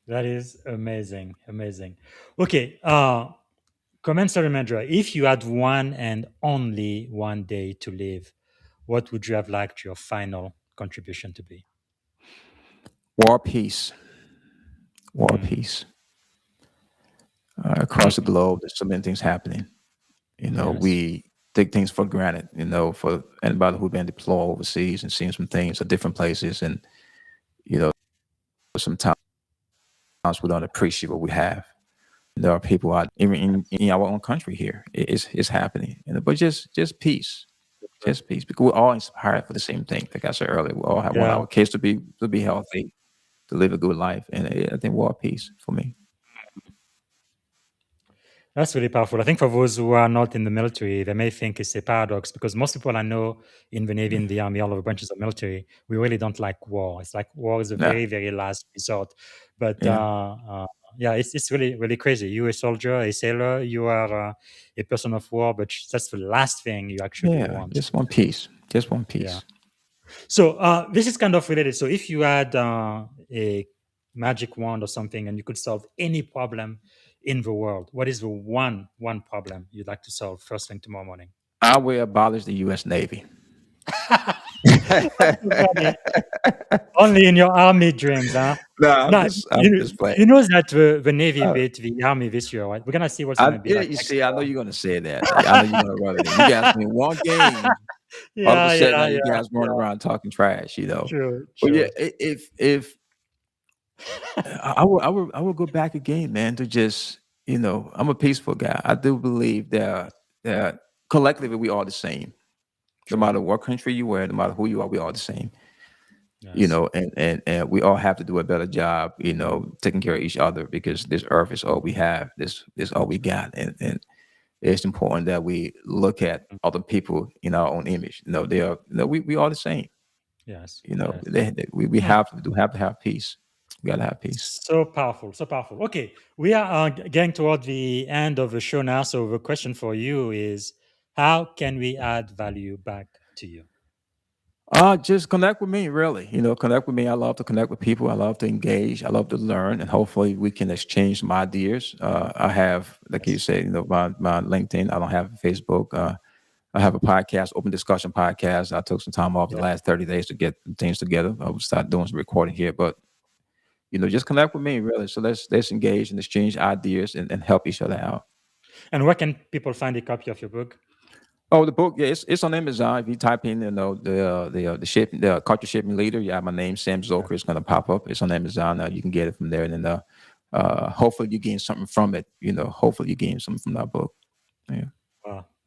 Speaker 6: That is amazing. Amazing. Okay. Commensurate manager, if you had one and only one day to live, what would you have liked your final contribution to be?
Speaker 4: War, peace, war,
Speaker 6: Mm,
Speaker 4: peace. Across the globe, there's so many things happening.
Speaker 6: yes.
Speaker 4: We take things for granted, for anybody who's been deployed overseas and seen some things at different places. And, sometimes we don't appreciate what we have. There are people out even in our own country here. It's happening. But just peace. Just peace. Because we're all inspired for the same thing. Like I said earlier, we all want
Speaker 6: Yeah.
Speaker 4: our kids to be healthy, to live a good life. And I think we're all peace for me.
Speaker 6: That's really powerful. I think for those who are not in the military, they may think it's a paradox because most people I know in the Navy, in the Army, all of the branches of military, we really don't like war. It's like war is a
Speaker 4: Yeah.
Speaker 6: very, very last resort. But
Speaker 4: Yeah.
Speaker 6: yeah, it's really, really crazy. You a soldier, a sailor, you are a person of war, but that's the last thing you actually
Speaker 4: Yeah.
Speaker 6: want.
Speaker 4: Just one peace. Just one
Speaker 6: Yeah.
Speaker 4: peace.
Speaker 6: So this is kind of related. So if you had a magic wand or something and you could solve any problem in the world, what is the one problem you'd like to solve first thing tomorrow morning?
Speaker 4: I will abolish the U.S. Navy.
Speaker 6: That's so funny. Only in your army dreams, huh?
Speaker 4: No, I'm
Speaker 6: Now,
Speaker 4: just I'm just playing.
Speaker 6: you know that the Navy
Speaker 4: Uh,
Speaker 6: beat the army this year, right? We're gonna see what's gonna be
Speaker 4: yeah,
Speaker 6: like
Speaker 4: you
Speaker 6: next
Speaker 4: see, I know
Speaker 6: year.
Speaker 4: you're gonna say that. I know you're gonna rub it in. You guys win one game, all of a
Speaker 6: Yeah,
Speaker 4: sudden
Speaker 6: yeah,
Speaker 4: now you
Speaker 6: yeah,
Speaker 4: guys running
Speaker 6: yeah.
Speaker 4: around talking trash.
Speaker 6: True,
Speaker 4: But yeah,
Speaker 6: true.
Speaker 4: if I will go back again, man, to just I'm a peaceful guy. I do believe that collectively we are the same. No
Speaker 6: True.
Speaker 4: matter what country you are, no matter who you are, we are the same.
Speaker 6: Yes.
Speaker 4: And we all have to do a better job, taking care of each other because this earth is all we have. This all we got. And it's important that we look at
Speaker 6: Mm.
Speaker 4: other people in our own image. They are we are the same.
Speaker 6: Yes. Yes.
Speaker 4: We
Speaker 6: Hmm.
Speaker 4: have to have peace. We gotta have peace.
Speaker 6: So powerful, so powerful. Okay, we are getting toward the end of the show now. So the question for you is, how can we add value back to you?
Speaker 4: Just connect with me, really. Connect with me. I love to connect with people. I love to engage. I love to learn, and hopefully we can exchange some ideas. I have, like you
Speaker 6: Yes.
Speaker 4: said, my LinkedIn. I don't have Facebook. I have a podcast, open discussion podcast. I took some time off the
Speaker 6: Yeah.
Speaker 4: last 30 days to get things together. I will start doing some recording here, but just connect with me, really. So let's engage and exchange ideas and help each other out.
Speaker 6: And where can people find a copy of your book?
Speaker 4: Oh, the book, yeah, it's on Amazon. If you type in, the culture shipping leader, you have my name, Sam Zoker. It's gonna pop up. It's on Amazon. You can get it from there, and then hopefully you gain something from it. Hopefully you gain something from that book. Yeah.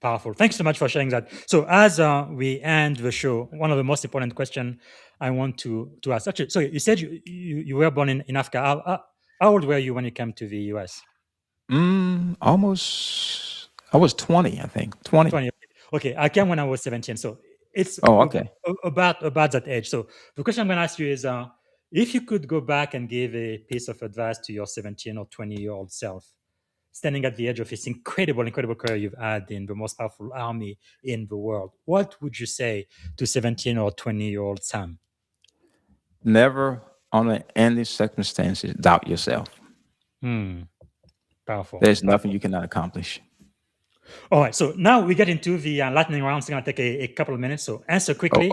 Speaker 6: Powerful. Thanks so much for sharing that. So, as we end the show, one of the most important questions I want to ask. Actually, so you said you were born in Africa. How old were you when you came to the US?
Speaker 4: Almost. I was 20, I think. 20.
Speaker 6: 20. Okay, I came when I was 17. So it's
Speaker 4: Oh, okay.
Speaker 6: about that age. So the question I'm going to ask you is, if you could go back and give a piece of advice to your 17 or 20-year-old self, standing at the edge of this incredible career you've had in the most powerful army in the world, what would you say to 17 or 20-year-old Sam?
Speaker 4: Never, under any circumstances, doubt yourself.
Speaker 6: Powerful.
Speaker 4: There's nothing you cannot accomplish.
Speaker 6: All right. So now we get into the lightning round. It's going to take a couple of minutes. So answer quickly.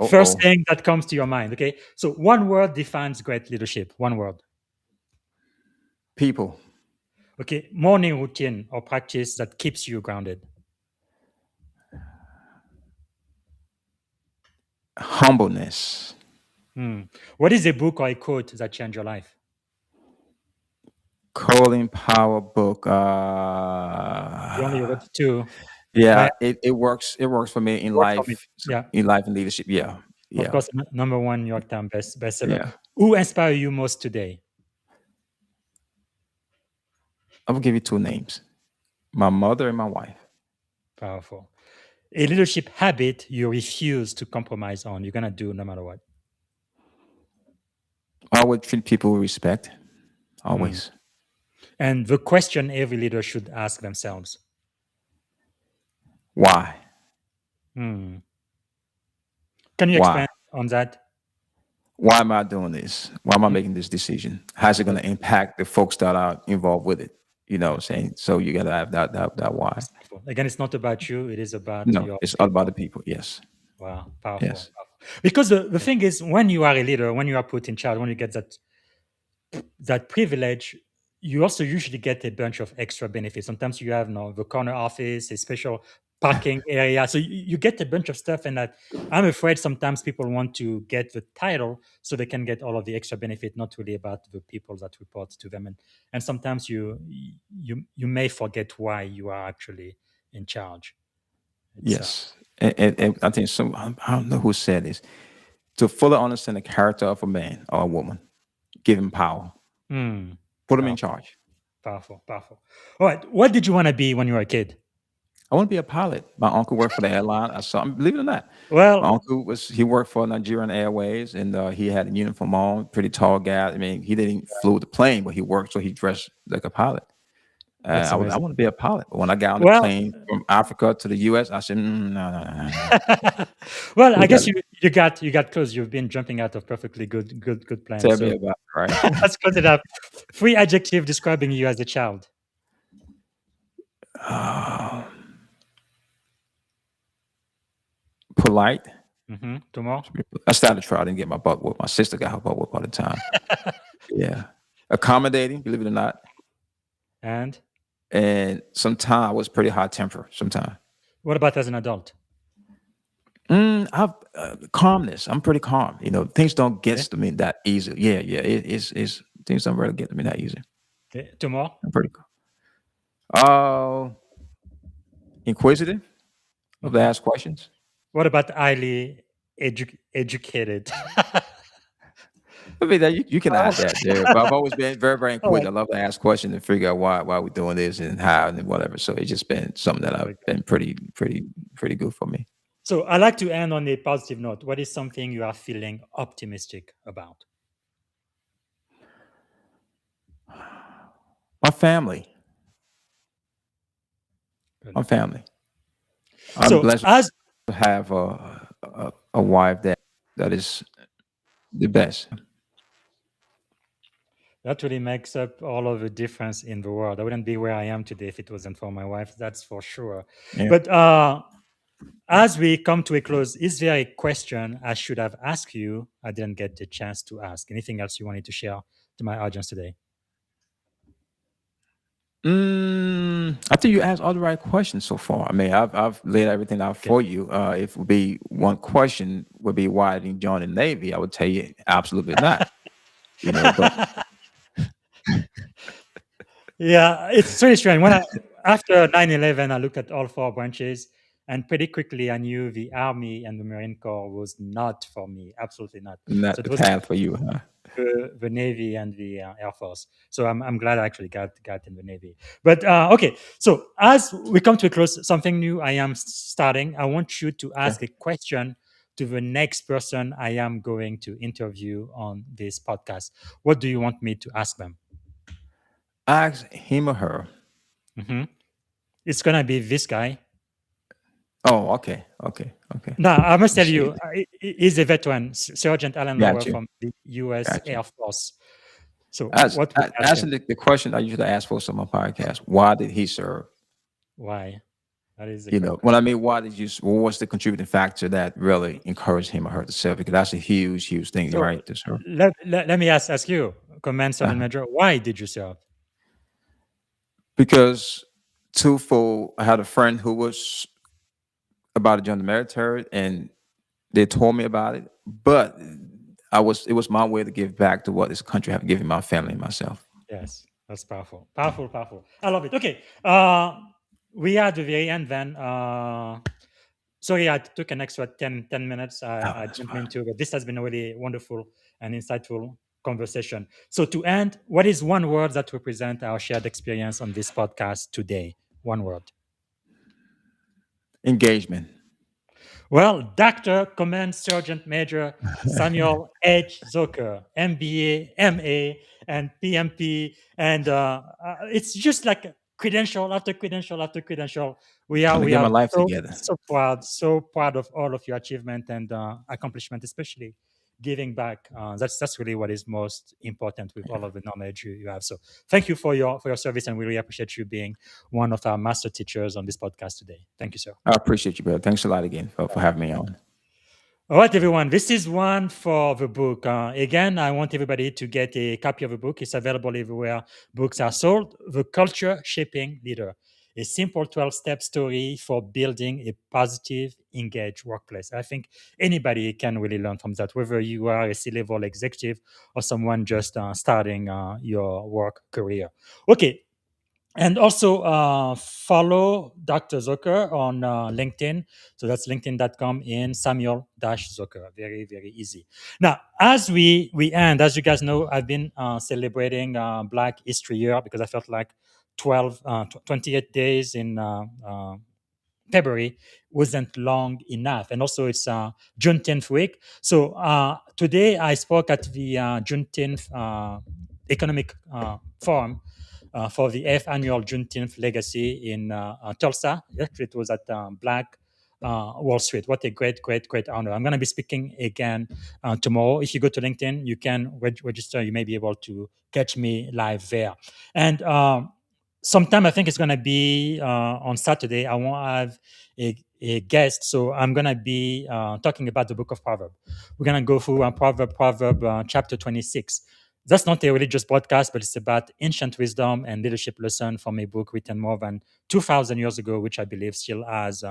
Speaker 6: First thing that comes to your mind. Okay. So one word defines great leadership. One word.
Speaker 4: People.
Speaker 6: Okay. Morning routine or practice that keeps you grounded.
Speaker 4: Humbleness.
Speaker 6: What is a book or a quote that changed your life?
Speaker 4: Colin Powell book.
Speaker 6: You only wrote two.
Speaker 4: Yeah, it works. It works for me in
Speaker 6: Worked for me.
Speaker 4: life.
Speaker 6: Yeah.
Speaker 4: In life and leadership. Yeah.
Speaker 6: Of course, number one New York Times bestseller.
Speaker 4: Yeah.
Speaker 6: Who inspires you most today?
Speaker 4: I will give you two names: my mother and my wife.
Speaker 6: Powerful. A leadership habit you refuse to compromise on. You're gonna do no matter what.
Speaker 4: I would treat people with respect. Always.
Speaker 6: And the question every leader should ask themselves.
Speaker 4: Why?
Speaker 6: Can you expand on that?
Speaker 4: Why am I doing this? Why am I making this decision? How's it going to impact the folks that are involved with it? You know what I'm saying? So you got to have that why.
Speaker 6: Again, it's not about you. It is about
Speaker 4: it's all about the people. Yes.
Speaker 6: Wow. Powerful.
Speaker 4: Yes.
Speaker 6: Powerful. Because the thing is, when you are a leader, when you are put in charge, when you get that privilege, you also usually get a bunch of extra benefits. Sometimes you have the corner office, a special parking area. So you get a bunch of stuff, and that I'm afraid sometimes people want to get the title so they can get all of the extra benefit, not really about the people that report to them. And sometimes you may forget why you are actually in charge.
Speaker 4: Yes. And I think I don't know who said this. To fully understand the character of a man or a woman, give him power. Put him in charge.
Speaker 6: Powerful. All right. What did you want to be when you were a kid?
Speaker 4: I want to be a pilot. My uncle worked for the airline. I saw him, believe it or not.
Speaker 6: Well,
Speaker 4: my uncle he worked for Nigerian Airways, and he had a uniform on, pretty tall guy. I mean, he didn't flew the plane, but he worked, so he dressed like a pilot. I want to be a pilot. But when I got on the plane from Africa to the US, I said, no.
Speaker 6: Well, I guess you got close. You've been jumping out of perfectly good plans.
Speaker 4: Tell me about it, right?
Speaker 6: Let's close it up. 3 adjectives describing you as a child.
Speaker 4: Polite.
Speaker 6: Tomorrow.
Speaker 4: I started to try. I didn't get my butt whooped. My sister got her butt whooped all the time. Yeah. Accommodating, believe it or not.
Speaker 6: And
Speaker 4: sometimes I was pretty hot temper. Sometimes.
Speaker 6: What about as an adult?
Speaker 4: Calmness. I'm pretty calm. Things don't get to me that easy. Yeah. It's things don't really get to me that easy.
Speaker 6: Okay. Tomorrow.
Speaker 4: I'm pretty calm. Inquisitive. Love to ask questions.
Speaker 6: What about highly educated?
Speaker 4: I mean, you can add that there. But I've always been very, very inquisitive. I love to ask questions and figure out why we're doing this and how and whatever. So it's just been something that I've been pretty good for me.
Speaker 6: So I like to end on a positive note. What is something you are feeling optimistic about?
Speaker 4: My family.
Speaker 6: Good.
Speaker 4: My family. I'm blessed to have a wife that is the best.
Speaker 6: That really makes up all of the difference in the world. I wouldn't be where I am today if it wasn't for my wife. That's for sure.
Speaker 4: Yeah.
Speaker 6: But as we come to a close, is there a question I should have asked you I didn't get the chance to ask? Anything else you wanted to share to my audience today?
Speaker 4: I think you asked all the right questions so far. I mean, I've laid everything out
Speaker 6: Okay.
Speaker 4: for you. If it would be one question would be why didn't you join the Navy? I would tell you absolutely not. But
Speaker 6: Yeah, it's really strange. After 9/11, I looked at all four branches, and pretty quickly I knew the Army and the Marine Corps was not for me. Absolutely not. So
Speaker 4: not
Speaker 6: it
Speaker 4: the
Speaker 6: was
Speaker 4: path for you, huh?
Speaker 6: the Navy and the Air Force. So I'm glad I actually got in the Navy. But okay, so as we come to a close, something new I am starting. I want you to ask a question to the next person I am going to interview on this podcast. What do you want me to ask them?
Speaker 4: Ask him or her.
Speaker 6: hmm It's gonna be this guy.
Speaker 4: Oh, okay.
Speaker 6: Now, I must tell
Speaker 4: Appreciate
Speaker 6: you,
Speaker 4: it.
Speaker 6: he's a veteran, Sergeant Alan Lower
Speaker 4: Got you.
Speaker 6: from the U.S.
Speaker 4: Got you.
Speaker 6: Air Force. So,
Speaker 4: As,
Speaker 6: what would you ask him?
Speaker 4: Asking the question I usually ask for some of my podcast, why did he serve?
Speaker 6: Why? That is a great
Speaker 4: When
Speaker 6: question.
Speaker 4: I mean why did you what's the contributing factor that really encouraged him or her to serve? Because that's a huge thing,
Speaker 6: So,
Speaker 4: right? To serve.
Speaker 6: let me ask you, Command Sergeant Major, why did you serve?
Speaker 4: Because twofold, I had a friend who was about to join the military and they told me about it, but it was my way to give back to what this country have given my family and myself.
Speaker 6: Yes, that's powerful. Powerful. I love it. Okay. We are at the very end then. Sorry, I took an extra 10 minutes.
Speaker 4: Oh,
Speaker 6: I
Speaker 4: that's
Speaker 6: jumped
Speaker 4: fine.
Speaker 6: into, but this has been a really wonderful and insightful conversation. So, to end, what is one word that represents our shared experience on this podcast today? One word.
Speaker 4: Engagement.
Speaker 6: Well, Dr. Command Sergeant Major Samuel H. Zoker, MBA, MA, and PMP. And it's just like credential after credential after credential. We
Speaker 4: Trying to get my
Speaker 6: are
Speaker 4: life together.
Speaker 6: so proud of all of your achievement and accomplishment, especially giving back. That's really what is most important with all of the knowledge you have. So thank you for your service, and we really appreciate you being one of our master teachers on this podcast today. Thank you, sir.
Speaker 4: I appreciate you, brother. Thanks a lot again for having me on.
Speaker 6: All right, everyone. This is one for the book. Again, I want everybody to get a copy of the book. It's available everywhere books are sold. The Culture Shaping Leader, a simple 12-step story for building a positive, engaged workplace. I think anybody can really learn from that, whether you are a C-level executive or someone just starting your work career. Okay, and also follow Dr. Zoker on LinkedIn. So that's linkedin.com in Samuel-Zoker. Very easy. Now, as we end, as you guys know, I've been celebrating Black History Year because I felt like 28 days in February wasn't long enough. And also it's Juneteenth week. So today I spoke at the Juneteenth Economic Forum for the 8th annual Juneteenth Legacy in Tulsa. Actually, it was at Black Wall Street. What a great honor. I'm going to be speaking again tomorrow. If you go to LinkedIn, you can register. You may be able to catch me live there. And sometime I think it's going to be on Saturday. I won't have a guest, so I'm going to be talking about the book of Proverbs. We're going to go through Proverb chapter 26. That's not a religious podcast, but it's about ancient wisdom and leadership lesson from a book written more than 2,000 years ago, which I believe still has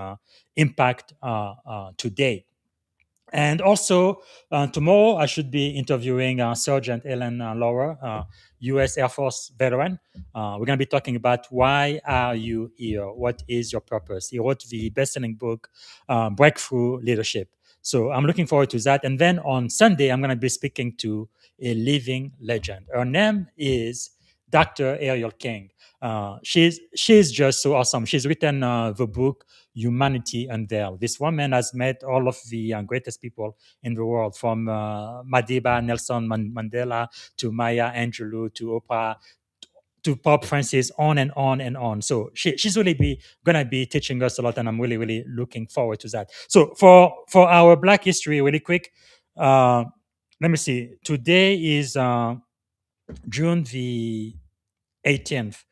Speaker 6: impact today. And also, tomorrow I should be interviewing Sergeant Ellen Lauer, U.S. Air Force veteran. We're going to be talking about why are you here? What is your purpose? He wrote the best-selling book, Breakthrough Leadership. So I'm looking forward to that. And then on Sunday, I'm going to be speaking to a living legend. Her name is Dr. Ariel King. She's just so awesome. She's written the book Humanity Unveiled. This woman has met all of the greatest people in the world, from Madiba Nelson Mandela to Maya Angelou to Oprah, to Pope Francis, on and on and on. So she's really gonna be teaching us a lot, and I'm really, really looking forward to that. So for our Black history, really quick, let me see. Today is June the 18th.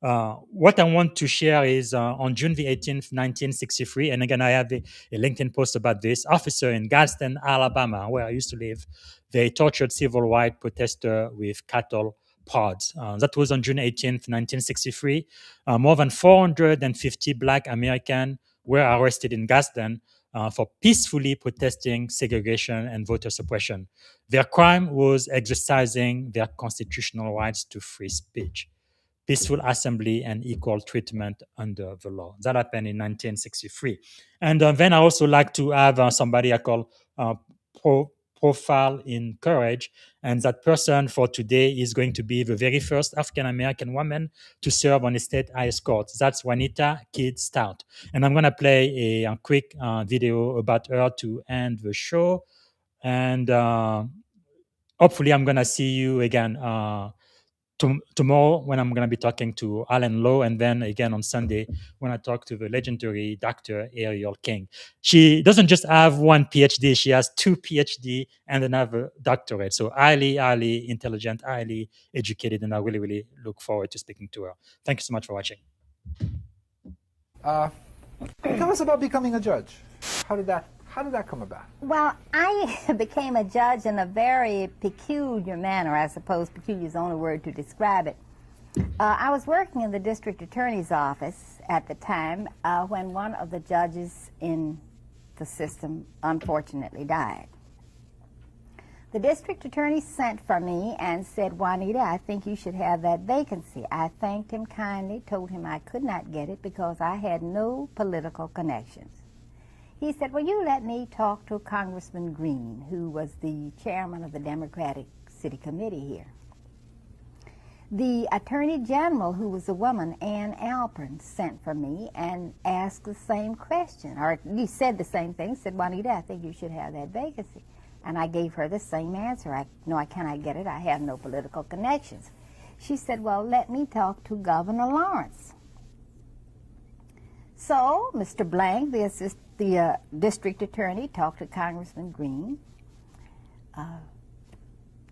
Speaker 6: What I want to share is on June the 18th, 1963, and again, I have a LinkedIn post about this. Officer in Gadsden, Alabama, where I used to live, they tortured civil rights protester with cattle prods. That was on June 18th, 1963. More than 450 Black Americans were arrested in Gadsden for peacefully protesting segregation and voter suppression. Their crime was exercising their constitutional rights to free speech, peaceful assembly, and equal treatment under the law. That happened in 1963. And then I also like to have somebody I call Profile in Courage. And that person for today is going to be the very first African-American woman to serve on the state highest court. That's Juanita Kidd Stout. And I'm going to play a quick video about her to end the show. And hopefully I'm going to see you again tomorrow when I'm going to be talking to Alan Lowe, and then again on Sunday when I talk to the legendary Dr. Ariel King. She doesn't just have one PhD, she has 2 PhD and another doctorate. So highly, highly intelligent, highly educated, and I really, really look forward to speaking to her. Thank you so much for watching.
Speaker 7: Tell us about becoming a judge. How did that come about?
Speaker 8: Well, I became a judge in a very peculiar manner. I suppose peculiar is the only word to describe it. I was working in the district attorney's office at the time when one of the judges in the system unfortunately died. The district attorney sent for me and said, "Juanita, I think you should have that vacancy." I thanked him kindly, told him I could not get it because I had no political connections. He said, "Well, you let me talk to Congressman Green, who was the chairman of the Democratic City Committee here." The Attorney General, who was a woman, Ann Alpern, sent for me and asked the same question, or he said the same thing, said, "Juanita, I think you should have that vacancy." And I gave her the same answer. No, I cannot get it. I have no political connections. She said, "Well, let me talk to Governor Lawrence." So Mr. Blank, the district attorney, talked to Congressman Green.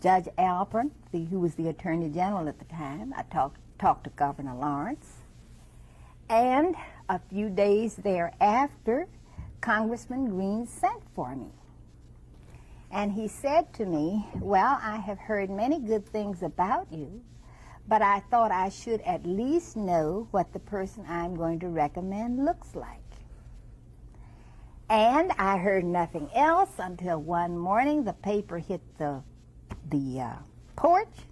Speaker 8: Judge Alpern, who was the Attorney General at the time, I talked to Governor Lawrence. And a few days thereafter, Congressman Green sent for me. And he said to me, "Well, I have heard many good things about you, but I thought I should at least know what the person I'm going to recommend looks like." And I heard nothing else until one morning the paper hit the porch,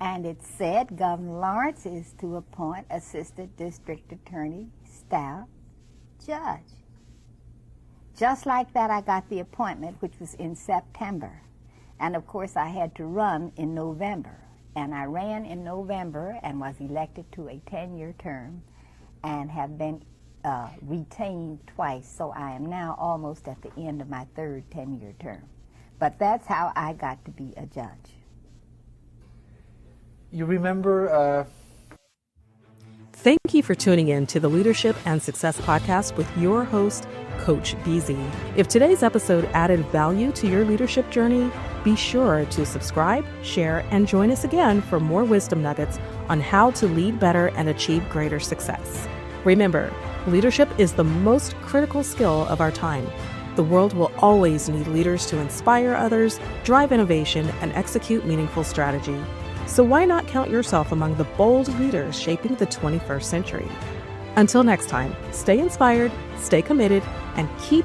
Speaker 8: and it said, "Governor Lawrence is to appoint Assistant District Attorney Stout Judge." Just like that, I got the appointment, which was in September. And of course, I had to run in November. And I ran in November and was elected to a 10-year term and have been retained twice. So I am now almost at the end of my third 10-year term. But that's how I got to be a judge.
Speaker 7: You remember...
Speaker 2: Thank you for tuning in to the Leadership and Success Podcast with your host, Coach BZ. If today's episode added value to your leadership journey, be sure to subscribe, share, and join us again for more wisdom nuggets on how to lead better and achieve greater success. Remember, leadership is the most critical skill of our time. The world will always need leaders to inspire others, drive innovation, and execute meaningful strategy. So why not count yourself among the bold leaders shaping the 21st century? Until next time, stay inspired, stay committed, and keep